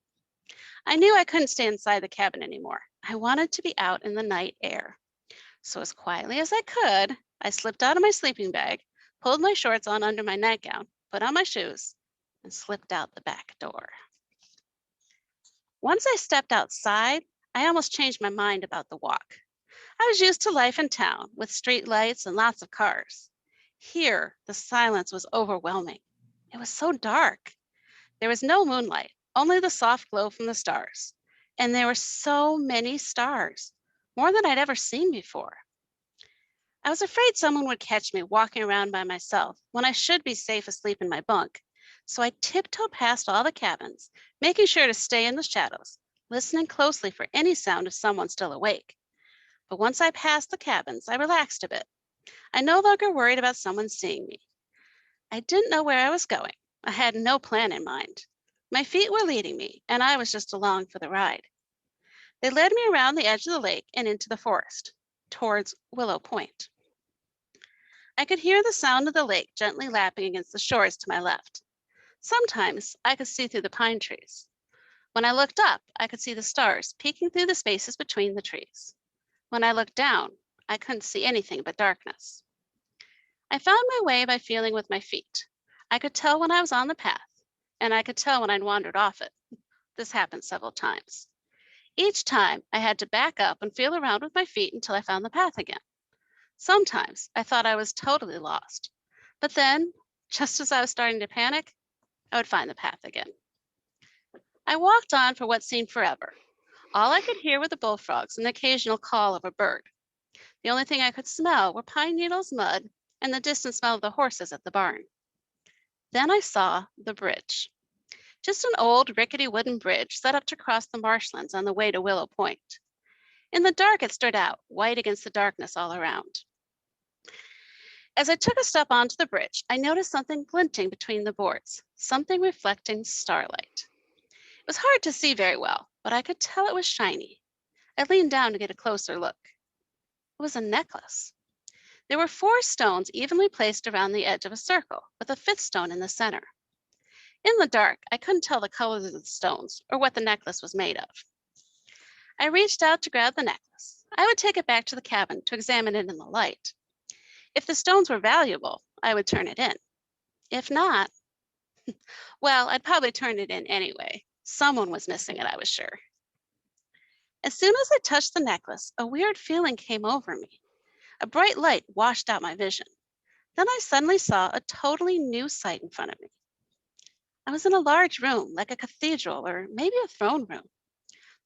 I knew I couldn't stay inside the cabin anymore. I wanted to be out in the night air. So as quietly as I could, I slipped out of my sleeping bag, pulled my shorts on under my nightgown, put on my shoes, and slipped out the back door. Once I stepped outside, I almost changed my mind about the walk. I was used to life in town with street lights and lots of cars. Here, the silence was overwhelming. It was so dark. There was no moonlight, only the soft glow from the stars. And there were so many stars, more than I'd ever seen before. I was afraid someone would catch me walking around by myself when I should be safe asleep in my bunk. So I tiptoed past all the cabins, making sure to stay in the shadows, listening closely for any sound of someone still awake. But once I passed the cabins, I relaxed a bit. I no longer worried about someone seeing me. I didn't know where I was going. I had no plan in mind. My feet were leading me, and I was just along for the ride. They led me around the edge of the lake and into the forest, towards Willow Point. I could hear the sound of the lake gently lapping against the shores to my left. Sometimes I could see through the pine trees. When I looked up, I could see the stars peeking through the spaces between the trees. When I looked down, I couldn't see anything but darkness. I found my way by feeling with my feet. I could tell when I was on the path, and I could tell when I'd wandered off it. This happened several times. Each time, I had to back up and feel around with my feet until I found the path again. Sometimes I thought I was totally lost, but then, just as I was starting to panic, I would find the path again. I walked on for what seemed forever. All I could hear were the bullfrogs and the occasional call of a bird. The only thing I could smell were pine needles, mud, and the distant smell of the horses at the barn. Then I saw the bridge. Just an old rickety wooden bridge set up to cross the marshlands on the way to Willow Point. In the dark, it stood out, white against the darkness all around. As I took a step onto the bridge, I noticed something glinting between the boards, something reflecting starlight. It was hard to see very well, but I could tell it was shiny. I leaned down to get a closer look. It was a necklace. There were 4 stones evenly placed around the edge of a circle, with a 5th stone in the center. In the dark, I couldn't tell the colors of the stones or what the necklace was made of. I reached out to grab the necklace. I would take it back to the cabin to examine it in the light. If the stones were valuable, I would turn it in. If not, well, I'd probably turn it in anyway. Someone was missing it, I was sure. As soon as I touched the necklace, a weird feeling came over me. A bright light washed out my vision. Then I suddenly saw a totally new sight in front of me. I was in a large room, like a cathedral or maybe a throne room.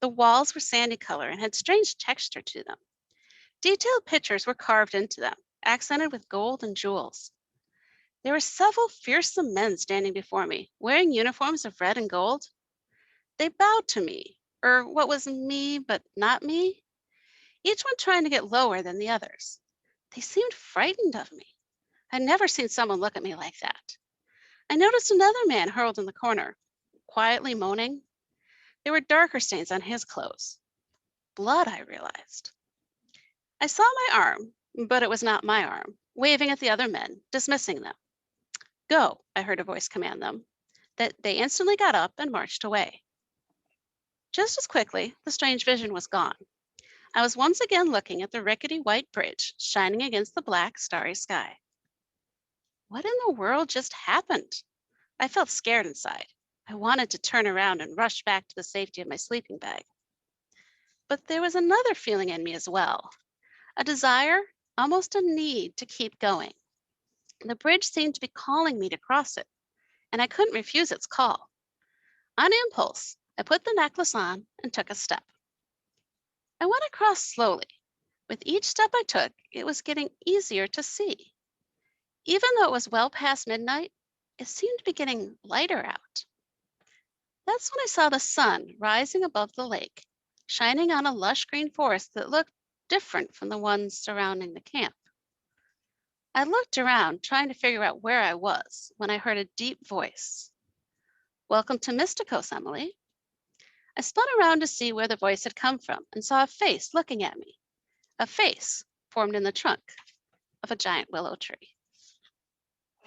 The walls were sandy color and had strange texture to them. Detailed pictures were carved into them, accented with gold and jewels. There were several fearsome men standing before me, wearing uniforms of red and gold. They bowed to me, or what was me but not me, each one trying to get lower than the others. They seemed frightened of me. I'd never seen someone look at me like that. I noticed another man hurled in the corner, quietly moaning. There were darker stains on his clothes. Blood, I realized. I saw my arm, but it was not my arm. waving at the other men, dismissing them. Go, I heard a voice command them. That they instantly got up and marched away. Just as quickly, the strange vision was gone. I was once again looking at the rickety white bridge shining against the black, starry sky. What in the world just happened? I felt scared inside. I wanted to turn around and rush back to the safety of my sleeping bag. But there was another feeling in me as well, a desire, almost a need to keep going. The bridge seemed to be calling me to cross it, and I couldn't refuse its call. On impulse, I put the necklace on and took a step. I went across slowly. With each step I took, it was getting easier to see. Even though it was well past midnight, it seemed to be getting lighter out. That's when I saw the sun rising above the lake, shining on a lush green forest that looked different from the ones surrounding the camp. I looked around, trying to figure out where I was, when I heard a deep voice. Welcome to Mysticos, Emily. I spun around to see where the voice had come from and saw a face looking at me. A face formed in the trunk of a giant willow tree.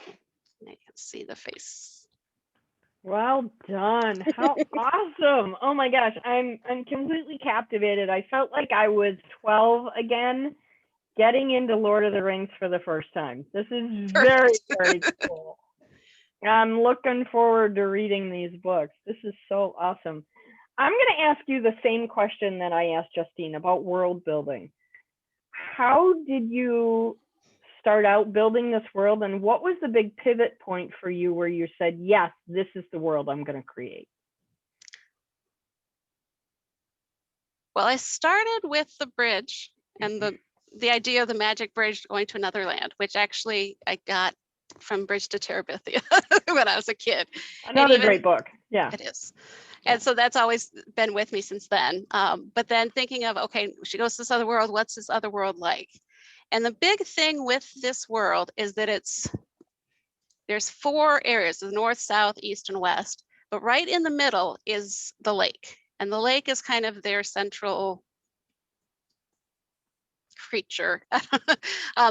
And you can see the face. Well done. How awesome. Oh my gosh, I'm completely captivated. I felt like I was 12 again, getting into Lord of the Rings for the first time. This is very, very cool. I'm looking forward to reading these books. This is so awesome. I'm going to ask you the same question that I asked Justine about world building. How did you start out building this world, and what was the big pivot point for you where you said, yes, this is the world I'm going to create? Well, I started with the bridge and the idea of the magic bridge going to another land, which actually I got from Bridge to Terabithia when I was a kid. Another great book. Yeah. It is. And so that's always been with me since then. But then thinking of, okay, she goes to this other world. What's this other world like? And the big thing with this world is that there's 4 areas, the north, south, east, and west. But right in the middle is the lake. And the lake is kind of their central creature.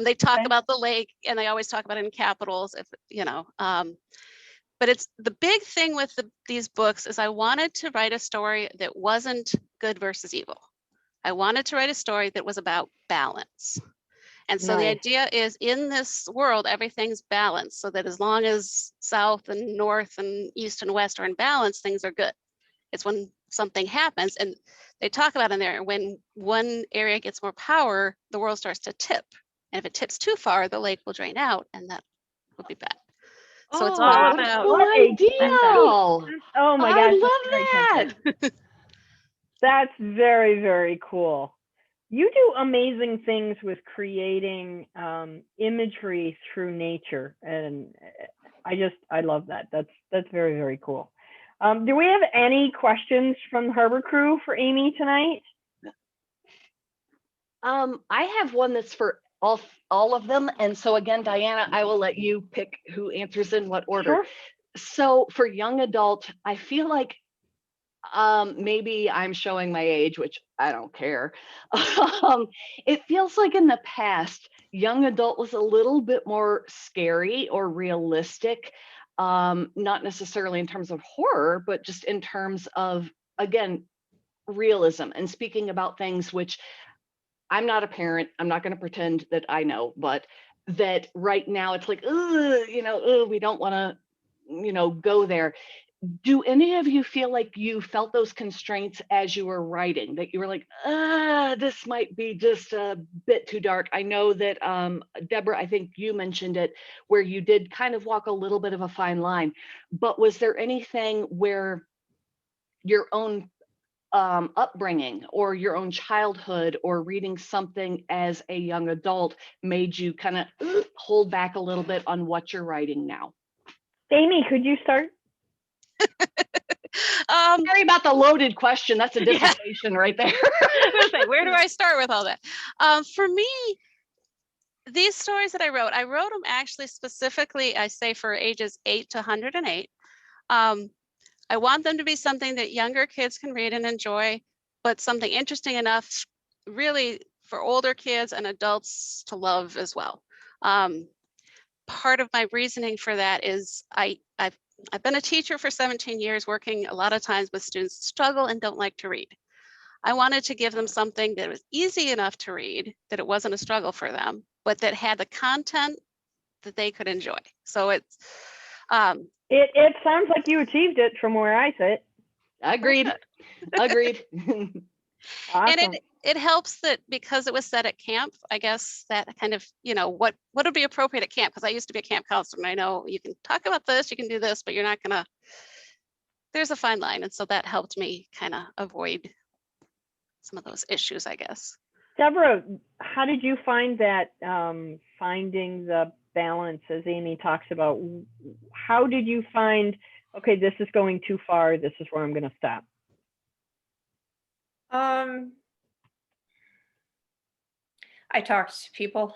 They talk about the lake, and they always talk about it in capitals, if you know. But it's the big thing with these books is I wanted to write a story that wasn't good versus evil. I wanted to write a story that was about balance. And so the idea is in this world, everything's balanced, so that as long as south and north and east and west are in balance, things are good. It's when something happens, and they talk about in there, when one area gets more power, the world starts to tip. And if it tips too far, the lake will drain out, and that will be bad. So it's all about cool idea. Oh my gosh. I love that. That's very, very cool. You do amazing things with creating imagery through nature, and I love that. That's very, very cool. Do we have any questions from the Harbor Crew for Amy tonight? I have one that's for all of them, and so again, Diana, I will let you pick who answers in what order. Sure. So for young adult, I feel like maybe I'm showing my age, which I don't care. It feels like in the past, young adult was a little bit more scary or realistic, not necessarily in terms of horror, but just in terms of, again, realism and speaking about things which I'm not a parent. I'm not going to pretend that I know, but that right now it's like, we don't want to, go there. Do any of you feel like you felt those constraints as you were writing, that you were like, this might be just a bit too dark? I know that, Deborah, I think you mentioned it, where you did kind of walk a little bit of a fine line, but was there anything where your own upbringing or your own childhood or reading something as a young adult made you kind of hold back a little bit on what you're writing now? Amy, could you start? Sorry about the loaded question. That's a dissertation right there. Where do I start with all that? For me, these stories that I wrote them actually specifically, I say, for ages 8 to 108. I want them to be something that younger kids can read and enjoy, but something interesting enough really for older kids and adults to love as well. Part of my reasoning for that is I've been a teacher for 17 years, working a lot of times with students who struggle and don't like to read. I wanted to give them something that was easy enough to read, that it wasn't a struggle for them, but that had the content that they could enjoy. So it's it sounds like you achieved it from where I sit. Agreed. Agreed. Awesome. And it helps that because it was set at camp, I guess that kind of, you know, what would be appropriate at camp, because I used to be a camp counselor and I know you can talk about this, you can do this, but you're not gonna, there's a fine line. And so that helped me kind of avoid some of those issues, I guess. Deborah, how did you find that finding the balance, as Amy talks about? How did you find, okay, this is going too far, this is where I'm going to stop? I talked to people,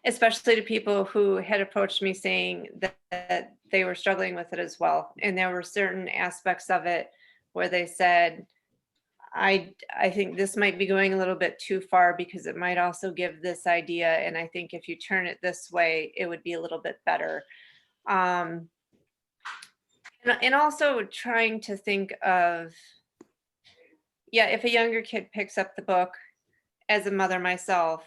especially to people who had approached me saying that they were struggling with it as well. And there were certain aspects of it where they said, I think this might be going a little bit too far because it might also give this idea. And I think if you turn it this way, it would be a little bit better. And also trying to think of, yeah, if a younger kid picks up the book, as a mother myself,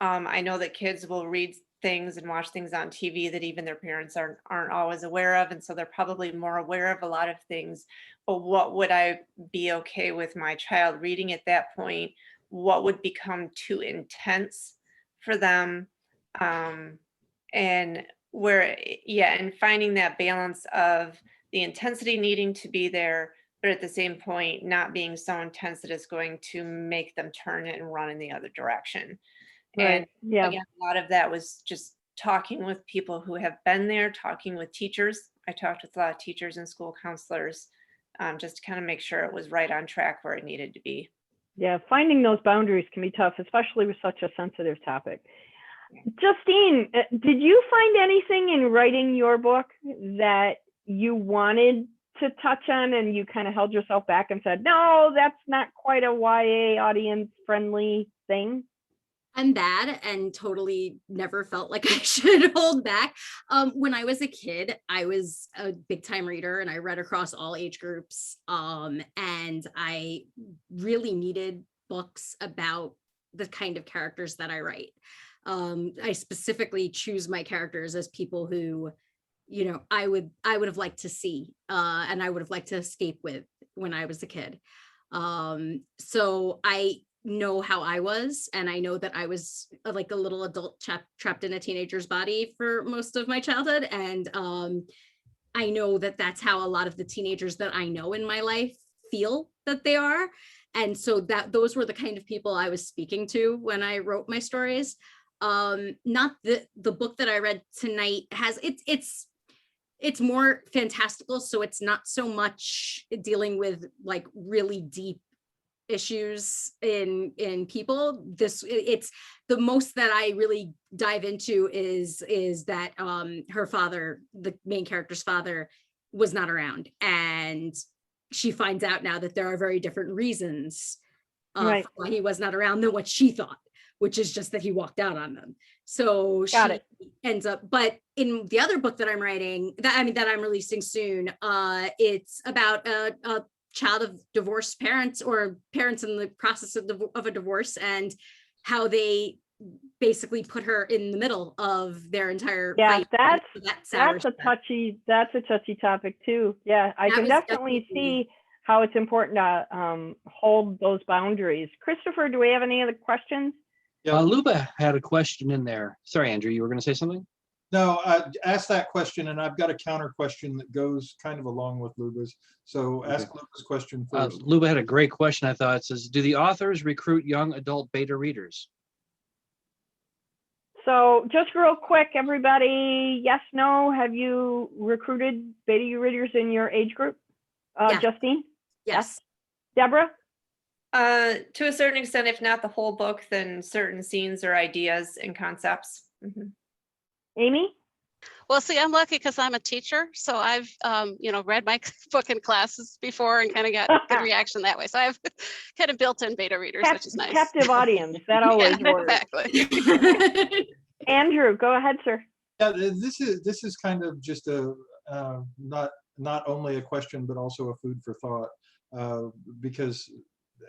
I know that kids will read things and watch things on TV that even their parents aren't always aware of. And so they're probably more aware of a lot of things. But what would I be okay with my child reading at that point? What would become too intense for them? And where, yeah, and finding that balance of the intensity needing to be there, but at the same point, not being so intense that it's going to make them turn it and run in the other direction. Right. And Yeah. again, a lot of that was just talking with people who have been there, talking with teachers. I talked with a lot of teachers and school counselors, just to kind of make sure it was right on track where it needed to be. Yeah, finding those boundaries can be tough, especially with such a sensitive topic. Justine, did you find anything in writing your book that you wanted to touch on and you kind of held yourself back and said, no, that's not quite a YA audience friendly thing? I'm bad and totally never felt like I should hold back. When I was a kid, I was a big time reader and I read across all age groups. And I really needed books about the kind of characters that I write. I specifically choose my characters as people who, you know, I would have liked to see and I would have liked to escape with when I was a kid. So I know how I was, and I know that I was like a little adult trapped in a teenager's body for most of my childhood. And I know that that's how a lot of the teenagers that I know in my life feel that they are. And so that those were the kind of people I was speaking to when I wrote my stories. Not the book that I read tonight has it's more fantastical, so it's not so much dealing with like really deep issues in people. It's the most that I really dive into is that her father, the main character's father, was not around, and she finds out now that there are very different reasons Right. for why he was not around than what she thought, which is just that he walked out on them. So Got she it. ends up, but in the other book that I'm writing, that I'm releasing soon, it's about a child of divorced parents or parents in the process of a divorce, and how they basically put her in the middle of their entire fight. That's a touchy topic too. Yeah, I can definitely see how it's important to hold those boundaries. Christopher, do we have any other questions? Yeah, Luba had a question in there. Sorry, Andrew, you were going to say something? No, ask that question, and I've got a counter question that goes kind of along with Luba's. So ask Luba's question first. Luba had a great question, I thought. It says, do the authors recruit young adult beta readers? So just real quick, everybody, yes, no, have you recruited beta readers in your age group? Yeah. Justine? Yes. Deborah? To a certain extent, if not the whole book, then certain scenes or ideas and concepts. Mm-hmm. Amy? Well, see, I'm lucky because I'm a teacher, so I've read my book in classes before and kind of got good reaction that way. So I've kind of built-in beta readers, which is nice. Captive audience, that always works. Exactly. Andrew, go ahead, sir. Yeah, this is kind of just a not only a question but also a food for thought, because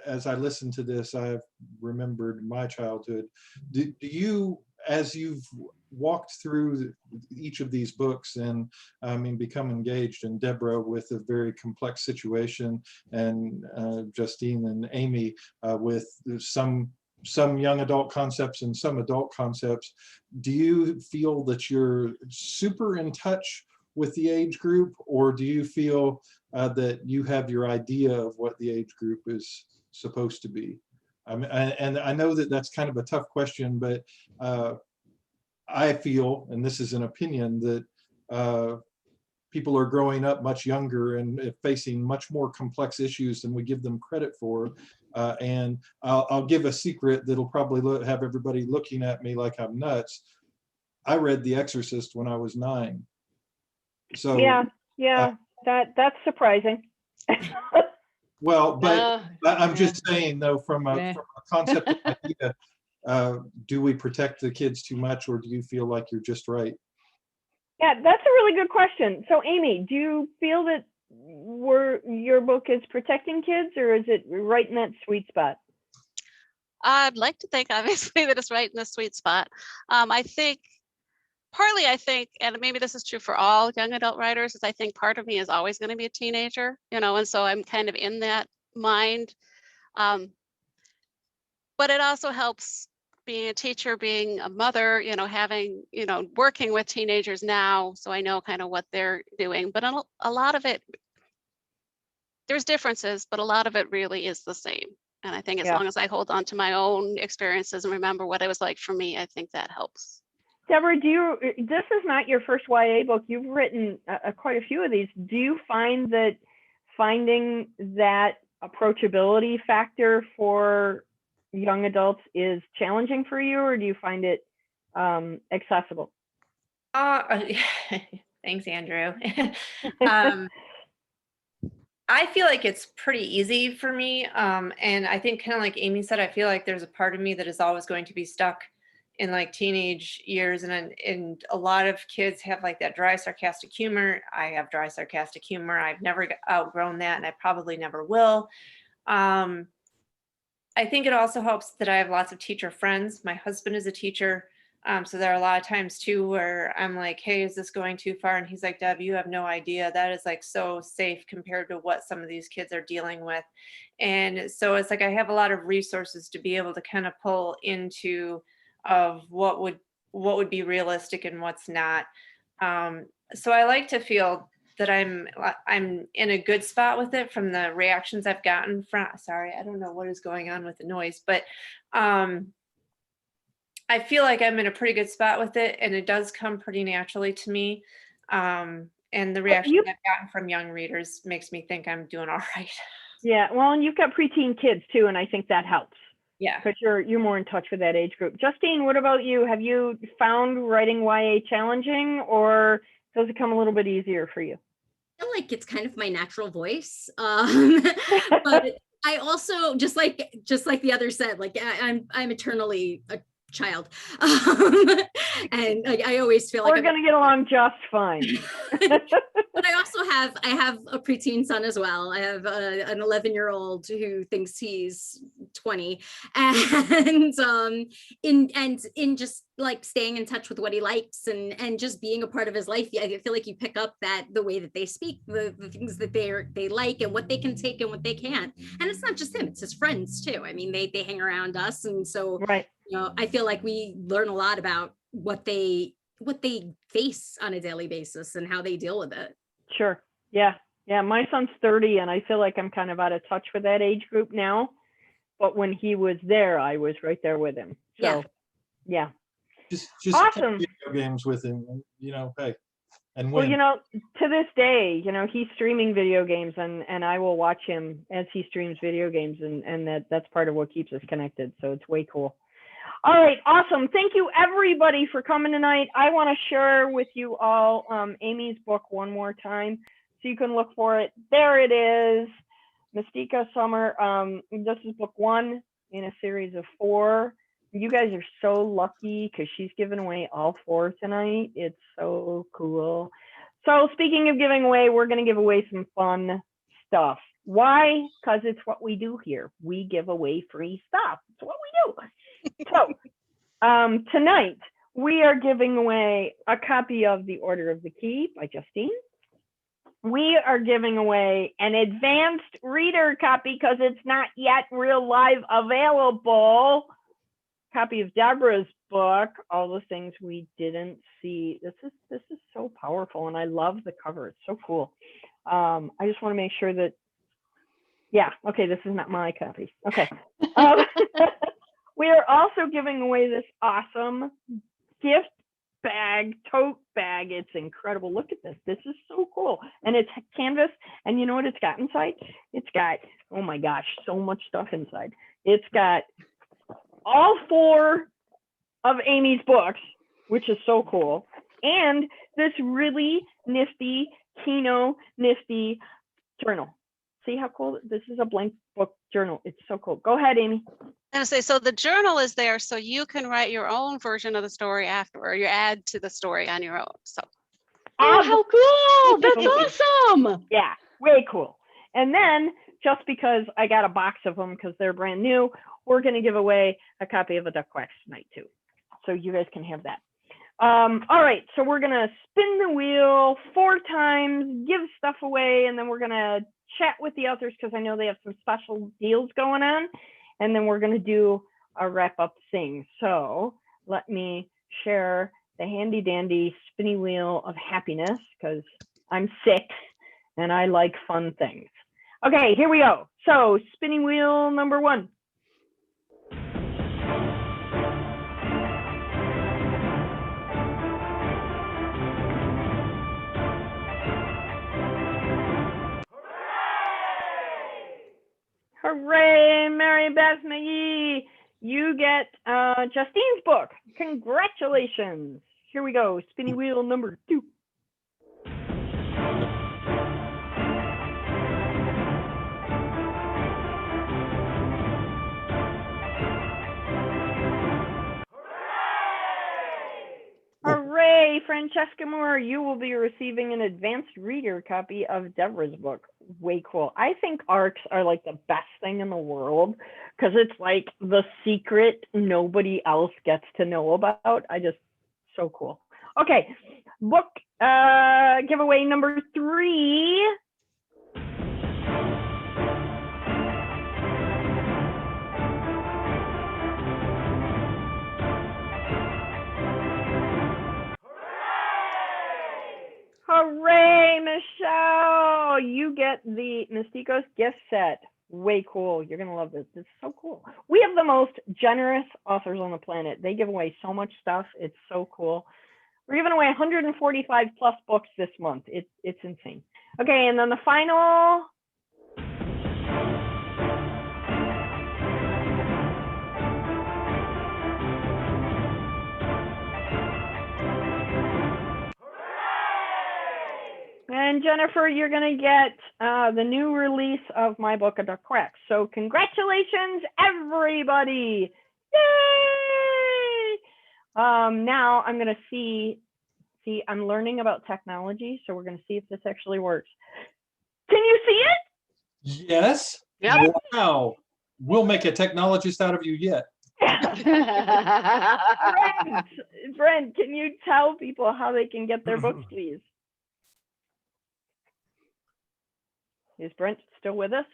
as I listened to this, I've remembered my childhood. Do you, as you've walked through each of these books and become engaged, and Deborah with a very complex situation, and Justine and Amy with some young adult concepts and some adult concepts, do you feel that you're super in touch with the age group, or do you feel that you have your idea of what the age group is supposed to be? And I know that that's kind of a tough question, but I feel, and this is an opinion, that people are growing up much younger and facing much more complex issues than we give them credit for. And I'll give a secret that'll probably have everybody looking at me like I'm nuts. I read The Exorcist when I was 9. So yeah, that's surprising. Well, but I'm just saying, though, from a concept idea, do we protect the kids too much, or do you feel like you're just right? Yeah, that's a really good question. So Amy, do you feel that your book is protecting kids, or is it right in that sweet spot? I'd like to think, obviously, that it's right in the sweet spot. I think, and maybe this is true for all young adult writers, is I think part of me is always going to be a teenager, and so I'm kind of in that mind. But it also helps being a teacher, being a mother, having, working with teenagers now, so I know kind of what they're doing. But a lot of it, there's differences, but a lot of it really is the same. And I think as long as I hold on to my own experiences and remember what it was like for me, I think that helps. Deborah, this is not your first YA book. You've written quite a few of these. Do you find that finding that approachability factor for young adults is challenging for you, or do you find it accessible? Thanks, Andrew. I feel like it's pretty easy for me. And I think, kind of like Amy said, I feel like there's a part of me that is always going to be stuck in like teenage years, and a lot of kids have like that dry sarcastic humor. I have dry sarcastic humor. I've never outgrown that, and I probably never will. I think it also helps that I have lots of teacher friends. My husband is a teacher, so there are a lot of times too where I'm like, hey, is this going too far? And he's like, Deb, you have no idea. That is like so safe compared to what some of these kids are dealing with. And so it's like I have a lot of resources to be able to kind of pull into of what would be realistic and what's not. So I like to feel that I'm in a good spot with it from the reactions I've gotten from, sorry, I don't know what is going on with the noise, but I feel like I'm in a pretty good spot with it, and it does come pretty naturally to me. And the reaction I've gotten from young readers makes me think I'm doing all right. Yeah, well, and you've got preteen kids too, and I think that helps. Yeah, because you're more in touch with that age group. Justine, what about you? Have you found writing YA challenging, or does it come a little bit easier for you? I feel like it's kind of my natural voice, but I also, just like the other said, like I'm eternally a child, and I always feel like we're gonna get along just fine. But I also have a preteen son as well. I have an 11-year-old who thinks he's 20, and in just like staying in touch with what he likes and just being a part of his life, I feel like you pick up that the way that they speak, the things that they like, and what they can take and what they can't. And it's not just him; it's his friends too. I mean, they hang around us, and so right. I feel like we learn a lot about what they face on a daily basis and how they deal with it. Sure. Yeah. My son's 30, and I feel like I'm kind of out of touch with that age group now. But when he was there, I was right there with him. So, yeah. Just awesome. Video games with him, hey, and win. Well, to this day, he's streaming video games, and I will watch him as he streams video games, and that's part of what keeps us connected. So it's way cool. All right, awesome. Thank you everybody for coming tonight. I want to share with you all Amy's book one more time so you can look for it. There it is, Mystica Summer. This is book 1 in a series of 4. You guys are so lucky because she's giving away all 4 tonight. It's so cool. So speaking of giving away, we're going to give away some fun stuff. Why? Because it's what we do here. We give away free stuff. It's what we do. So tonight we are giving away a copy of The Order of the Key by Justine. We are giving away an advanced reader copy because it's not yet real live available. Copy of Deborah's book, All the Things We Didn't See. This is so powerful, and I love the cover. It's so cool. I just want to make sure that, yeah, okay, this is not my copy. Okay. We are also giving away this awesome gift bag, tote bag. It's incredible. Look at this. This is so cool. And it's canvas. And you know what it's got inside? It's got, oh my gosh, so much stuff inside. It's got all 4 of Amy's books, which is so cool. And this really nifty, Kino nifty journal. See how cool? This is a blank book journal. It's so cool. Go ahead, Amy. I was gonna say, so the journal is there so you can write your own version of the story after, or you add to the story on your own. So, Oh, how cool! That's awesome. Yeah, way cool. And then just because I got a box of them because they're brand new, we're going to give away a copy of A Duck Wax tonight too. So you guys can have that. All right, so we're going to spin the wheel 4 times, give stuff away, and then we're going to chat with the authors because I know they have some special deals going on. And then we're going to do a wrap up thing. So let me share the handy dandy spinny wheel of happiness because I'm sick and I like fun things. Okay, here we go. So spinning wheel number 1. Hooray, Mary Beth McGee. You get Justine's book. Congratulations. Here we go. Spinning wheel number 2. Hooray, Francesca Moore. You will be receiving an advanced reader copy of Deborah's book. Way cool. I think ARCs are like the best thing in the world because it's like the secret nobody else gets to know about. So cool. Okay, book giveaway number 3. Hooray, Michelle! You get the Mysticos gift set. Way cool. You're going to love this. This is so cool. We have the most generous authors on the planet. They give away so much stuff. It's so cool. We're giving away 145 plus books this month. It's insane. Okay, and then the final. And Jennifer, you're going to get the new release of my book, A Duck Wax. So congratulations, everybody. Yay! Now I'm going to see, I'm learning about technology. So we're going to see if this actually works. Can you see it? Yes. Yep. Wow. We'll make a technologist out of you yet. Brent, can you tell people how they can get their books, please? Is Brent still with us?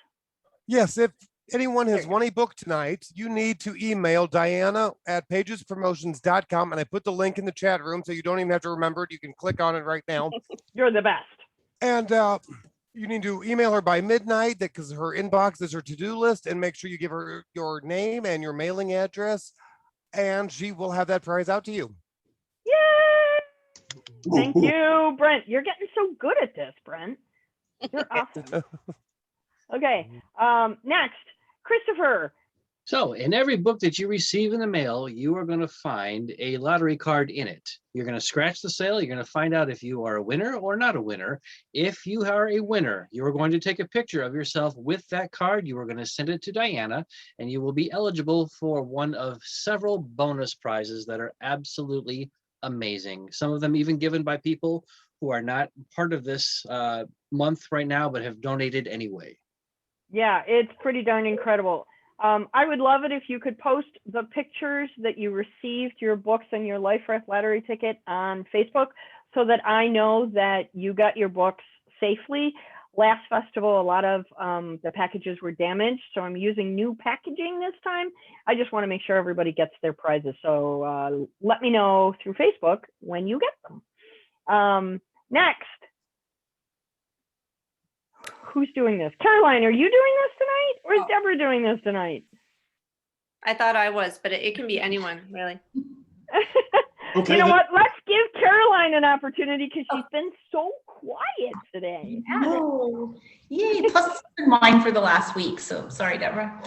Yes, if anyone has won a book tonight, you need to email Diana at pagespromotions.com, and I put the link in the chat room so you don't even have to remember it. You can click on it right now. You're the best. And you need to email her by midnight because her inbox is her to-do list, and make sure you give her your name and your mailing address, and she will have that prize out to you. Yay! Thank you, Brent. You're getting so good at this, Brent. You're awesome. Okay, next, Christopher. So in every book that you receive in the mail, you are going to find a lottery card in it. You're going to scratch the sale. You're going to find out if you are a winner or not a winner. If you are a winner, you are going to take a picture of yourself with that card. You are going to send it to Diana, and you will be eligible for one of several bonus prizes that are absolutely amazing. Some of them even given by people who are not part of this month right now, but have donated anyway. Yeah, it's pretty darn incredible. I would love it if you could post the pictures that you received your books and your Life Raft lottery ticket on Facebook so that I know that you got your books safely. Last festival, a lot of the packages were damaged, so I'm using new packaging this time. I just want to make sure everybody gets their prizes. So let me know through Facebook when you get them. Next. Who's doing this? Caroline, are you doing this tonight, or is Deborah doing this tonight? I thought I was, but it can be anyone, really. Okay, you know what? Let's give Caroline an opportunity because she's been so quiet today. No. Yay. Plus, it's been mine for the last week. So sorry, Deborah.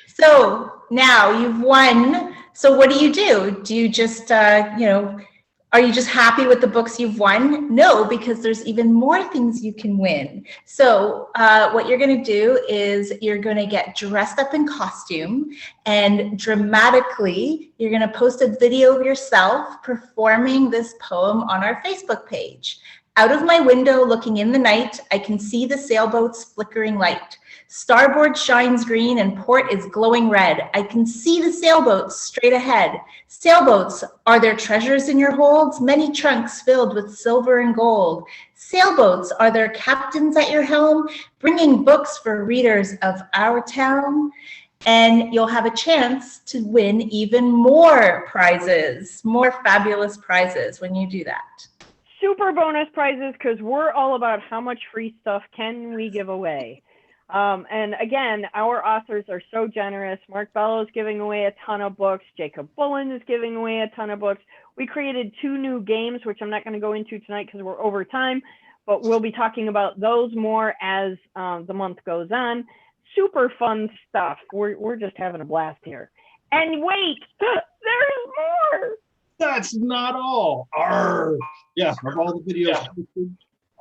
So now you've won. So what do? Do you just, are you just happy with the books you've won? No, because there's even more things you can win. So what you're going to do is you're going to get dressed up in costume, and dramatically, you're going to post a video of yourself performing this poem on our Facebook page. Out of my window, looking in the night, I can see the sailboat's flickering light. Starboard shines green and port is glowing red. I can see the sailboats straight ahead. Sailboats, are there treasures in your holds? Many trunks filled with silver and gold. Sailboats, are there captains at your helm? Bringing books for readers of our town. And you'll have a chance to win even more prizes, more fabulous prizes when you do that. Super bonus prizes, because we're all about how much free stuff can we give away. And again, our authors are so generous. Mark Bello is giving away a ton of books. Jacob Bullen is giving away a ton of books. We created 2 new games, which I'm not going to go into tonight because we're over time, but we'll be talking about those more as the month goes on. Super fun stuff. We're just having a blast here. And wait, there's more. That's not all. Arr. Yeah, of all the videos,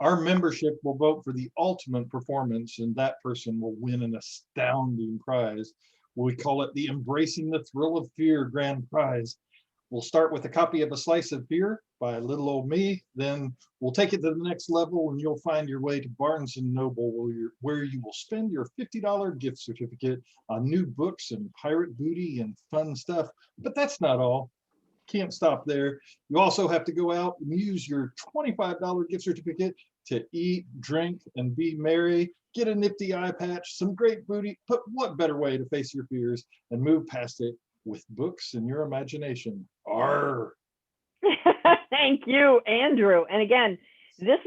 our membership will vote for the ultimate performance, and that person will win an astounding prize. We call it the Embracing the Thrill of Fear Grand Prize. We'll start with a copy of A Slice of Fear by little old me. Then we'll take it to the next level, and you'll find your way to Barnes & Noble, where you will spend your $50 gift certificate on new books and pirate booty and fun stuff. But that's not all. Can't stop there. You also have to go out and use your $25 gift certificate to eat, drink, and be merry. Get a nifty eye patch, some great booty. But what better way to face your fears and move past it with books and your imagination? Arr! Thank you, Andrew. And again, this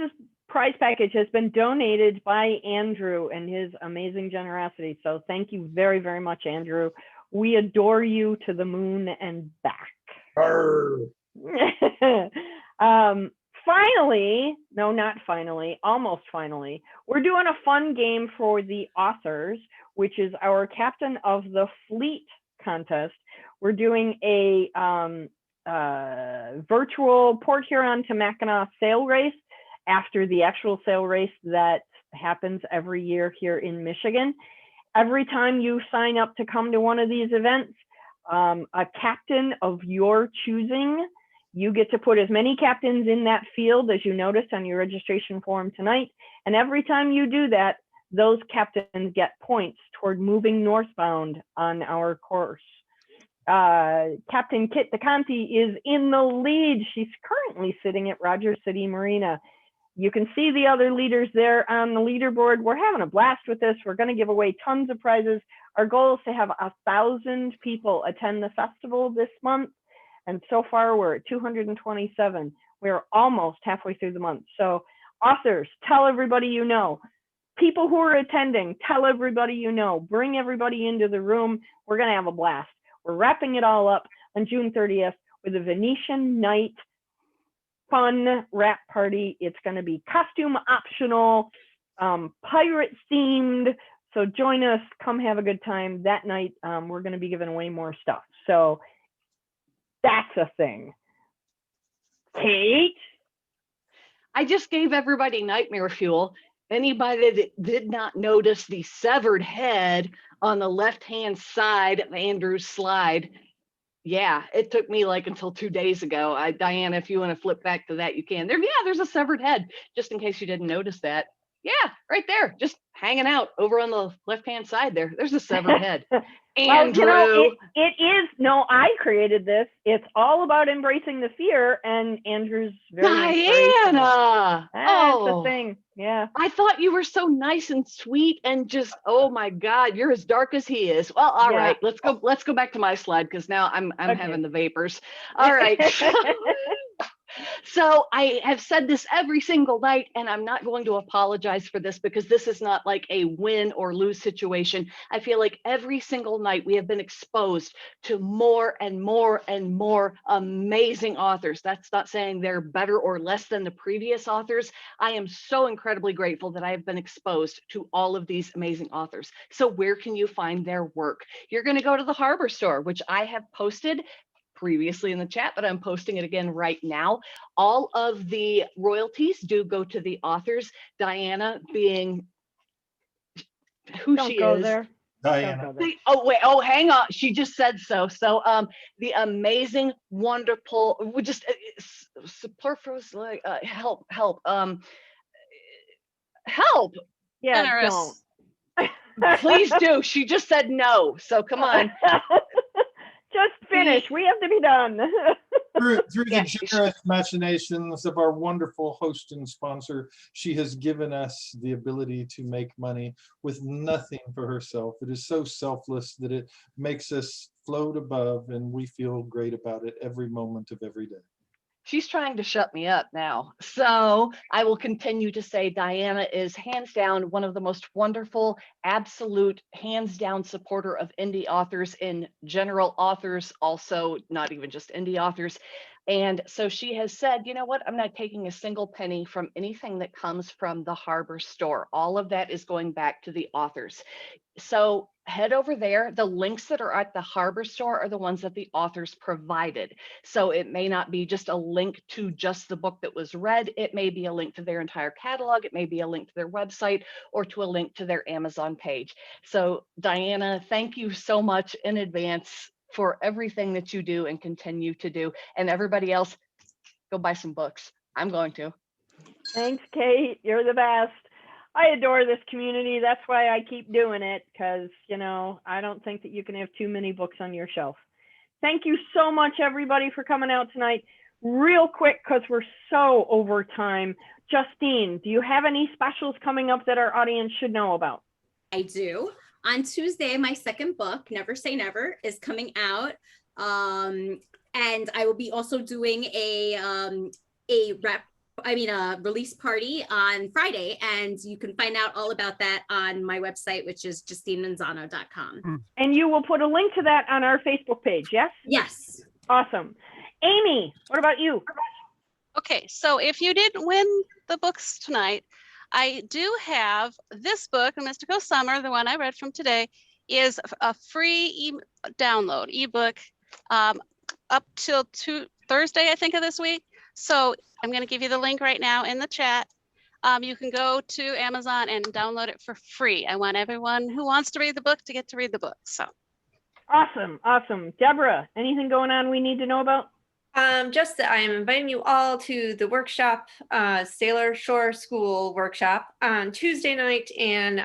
prize package has been donated by Andrew and his amazing generosity. So thank you very, very much, Andrew. We adore you to the moon and back. Finally, no, not finally, almost finally, we're doing a fun game for the authors, which is our Captain of the Fleet contest. We're doing a virtual Port Huron to Mackinac sail race after the actual sail race that happens every year here in Michigan. Every time you sign up to come to one of these events, a captain of your choosing, you get to put as many captains in that field as you noticed on your registration form tonight. And every time you do that, those captains get points toward moving northbound on our course. Captain Kit DeConti is in the lead. She's currently sitting at Rogers City Marina. You can see the other leaders there on the leaderboard. We're having a blast with this. We're going to give away tons of prizes. Our goal is to have 1,000 people attend the festival this month. And so far, we're at 227. We're almost halfway through the month. So authors, tell everybody you know. People who are attending, tell everybody you know. Bring everybody into the room. We're going to have a blast. We're wrapping it all up on June 30th with a Venetian night fun wrap party. It's going to be costume optional, pirate themed. So join us, come have a good time. That night, we're going to be giving away more stuff. So that's a thing. Kate? I just gave everybody nightmare fuel. Anybody that did not notice the severed head on the left-hand side of Andrew's slide, yeah, it took me like until 2 days ago. Diana, if you want to flip back to that, you can. There's a severed head, just in case you didn't notice that. Yeah, right there, just hanging out over on the left-hand side there. There's a severed head. Andrew. Well, it is, no, I created this. It's all about embracing the fear, and Andrew's very Diana. That's the thing. Yeah. I thought you were so nice and sweet and just, oh my God, you're as dark as he is. Well, all right, let's go back to my slide, because now I'm having the vapors. All right. So I have said this every single night, and I'm not going to apologize for this, because this is not like a win or lose situation. I feel like every single night we have been exposed to more and more and more amazing authors. That's not saying they're better or less than the previous authors. I am so incredibly grateful that I have been exposed to all of these amazing authors. So where can you find their work? You're going to go to the Harbor Store, which I have posted previously in the chat, but I'm posting it again right now. All of the royalties do go to the authors. Diana being who Don't she go is. there. Diana. Oh, hang on. She just said so. So the amazing, wonderful, we just superfluous, like help. Yeah, Generous. don't. Please do. She just said no. So come on. Just finish. We have to be done. Through the generous machinations of our wonderful host and sponsor, she has given us the ability to make money with nothing for herself. It is so selfless that it makes us float above, and we feel great about it every moment of every day. She's trying to shut me up now. So I will continue to say Diana is hands down one of the most wonderful, absolute, hands down supporter of indie authors in general, authors, also not even just indie authors. And so she has said, you know what, I'm not taking a single penny from anything that comes from the Harbor Store. All of that is going back to the authors. So head over there. The links that are at the Harbor Store are the ones that the authors provided. So it may not be just a link to just the book that was read. It may be a link to their entire catalog. It may be a link to their website or to a link to their Amazon page. So Diana, thank you so much in advance for everything that you do and continue to do. And everybody else, go buy some books. I'm going to. Thanks, Kate. You're the best. I adore this community. That's why I keep doing it, because, you know, I don't think that you can have too many books on your shelf. Thank you so much, everybody, for coming out tonight. Real quick, because we're so over time. Justine, do you have any specials coming up that our audience should know about? I do. On Tuesday, my second book, Never Say Never, is coming out. And I will be also doing a release party on Friday, and you can find out all about that on my website, which is JustineManzano.com. And you will put a link to that on our Facebook page, yes? Yes. Awesome. Amy, what about you? Okay, so if you didn't win the books tonight, I do have this book, Mystical Summer, the one I read from today, is a free download ebook up till Thursday, I think, of this week. So I'm going to give you the link right now in the chat. You can go to Amazon and download it for free. I want everyone who wants to read the book to get to read the book. So awesome. Awesome. Deborah, anything going on we need to know about? Just that I am inviting you all to the workshop, Sailor Shore School workshop on Tuesday night. And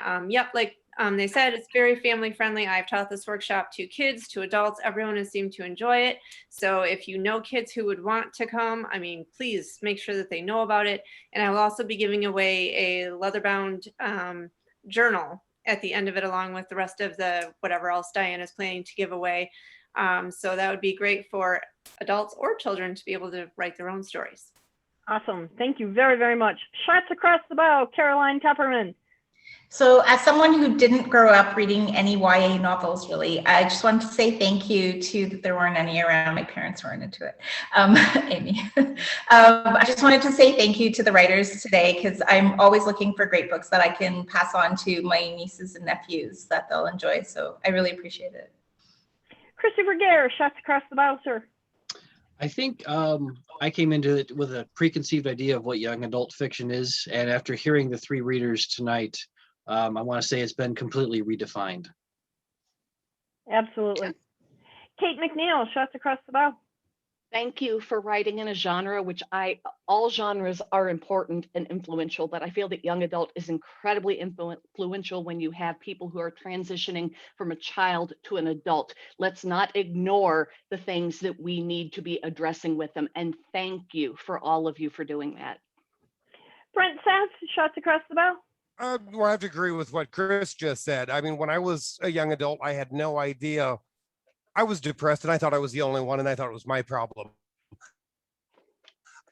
like they said, it's very family friendly. I've taught this workshop to kids, to adults. Everyone has seemed to enjoy it. So if you know kids who would want to come, I mean, please make sure that they know about it. And I will also be giving away a leather-bound journal at the end of it, along with the rest of the whatever else Diane is planning to give away. So that would be great for adults or children to be able to write their own stories. Awesome. Thank you very, very much. Shots across the bow, Caroline Tepperman. So as someone who didn't grow up reading any YA novels, really, I just wanted to say thank you to, there weren't any around, my parents weren't into it, Amy. I just wanted to say thank you to the writers today, because I'm always looking for great books that I can pass on to my nieces and nephews that they'll enjoy. So I really appreciate it. Christopher Gare, Shots Across the Bow, sir. I think I came into it with a preconceived idea of what young adult fiction is. And after hearing the three readers tonight, I want to say it's been completely redefined. Absolutely. Kate McNeil, Shots Across the Bow. Thank you for writing in a genre which all genres are important and influential, but I feel that young adult is incredibly influential when you have people who are transitioning from a child to an adult. Let's not ignore the things that we need to be addressing with them. And thank you for all of you for doing that. Brent Sass, Shots Across the Bow. Well, I have to agree with what Chris just said. I mean, when I was a young adult, I had no idea. I was depressed and I thought I was the only one and I thought it was my problem.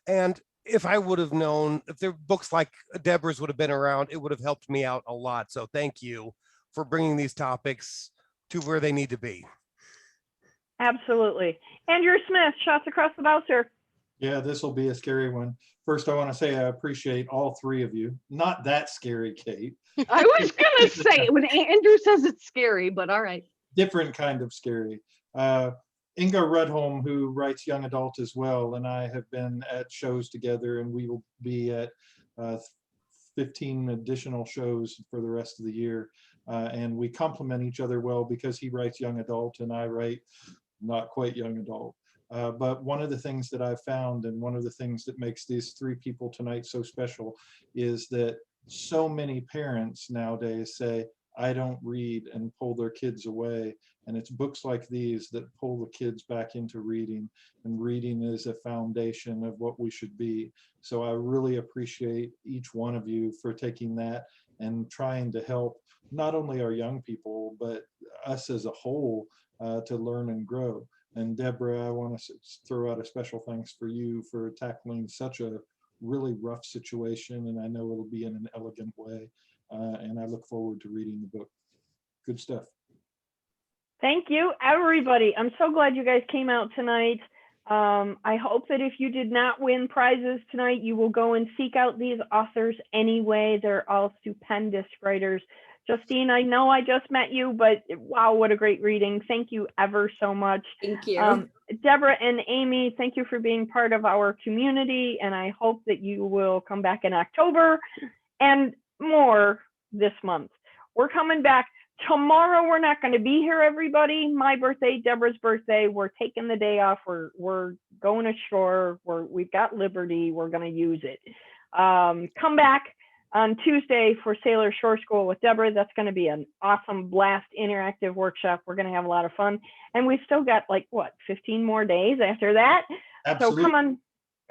And if I would have known, if there books like Deborah's would have been around, it would have helped me out a lot. So thank you for bringing these topics to where they need to be. Absolutely. Andrew Smith, Shots Across the Bow, sir. Yeah, this will be a scary one. First, I want to say I appreciate all three of you. Not that scary, Kate. I was gonna say when Andrew says it's scary, but all right. Different kind of scary. Inga Rudholm, who writes young adult as well, and I have been at shows together, and we will be at 15 additional shows for the rest of the year. And we complement each other well because he writes young adult and I write not quite young adult. But one of the things that I've found, and one of the things that makes these three people tonight so special, is that so many parents nowadays say, I don't read, and pull their kids away. And it's books like these that pull the kids back into reading, and reading is a foundation of what we should be. So I really appreciate each one of you for taking that and trying to help not only our young people, but us as a whole to learn and grow. And Deborah, I want to throw out a special thanks for you for tackling such a really rough situation, and I know it'll be in an elegant way. And I look forward to reading the book. Good stuff. Thank you, everybody. I'm so glad you guys came out tonight. I hope that if you did not win prizes tonight, you will go and seek out these authors anyway. They're all stupendous writers. Justine, I know I just met you, but wow, what a great reading. Thank you ever so much. Thank you. Deborah and Amy, thank you for being part of our community, and I hope that you will come back in October and more this month. We're coming back tomorrow. We're not going to be here, everybody. My birthday, Deborah's birthday. We're taking the day off. We're going ashore. We've got Liberty. We're going to use it. Come back on Tuesday for Sailor Shore School with Deborah. That's going to be an awesome blast interactive workshop. We're going to have a lot of fun. And we've still got like, what, 15 more days after that? Absolutely. So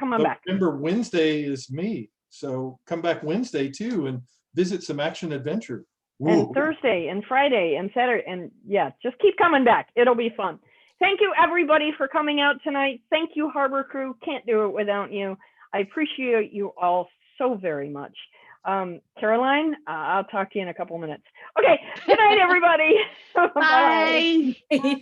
come on back. Remember, Wednesday is me. So come back Wednesday too and visit some action adventure. Whoa. And Thursday and Friday and Saturday. And yeah, just keep coming back. It'll be fun. Thank you, everybody, for coming out tonight. Thank you, Harbor Crew. Can't do it without you. I appreciate you all so very much. Caroline, I'll talk to you in a couple minutes. Okay, good night, everybody. Bye. Bye.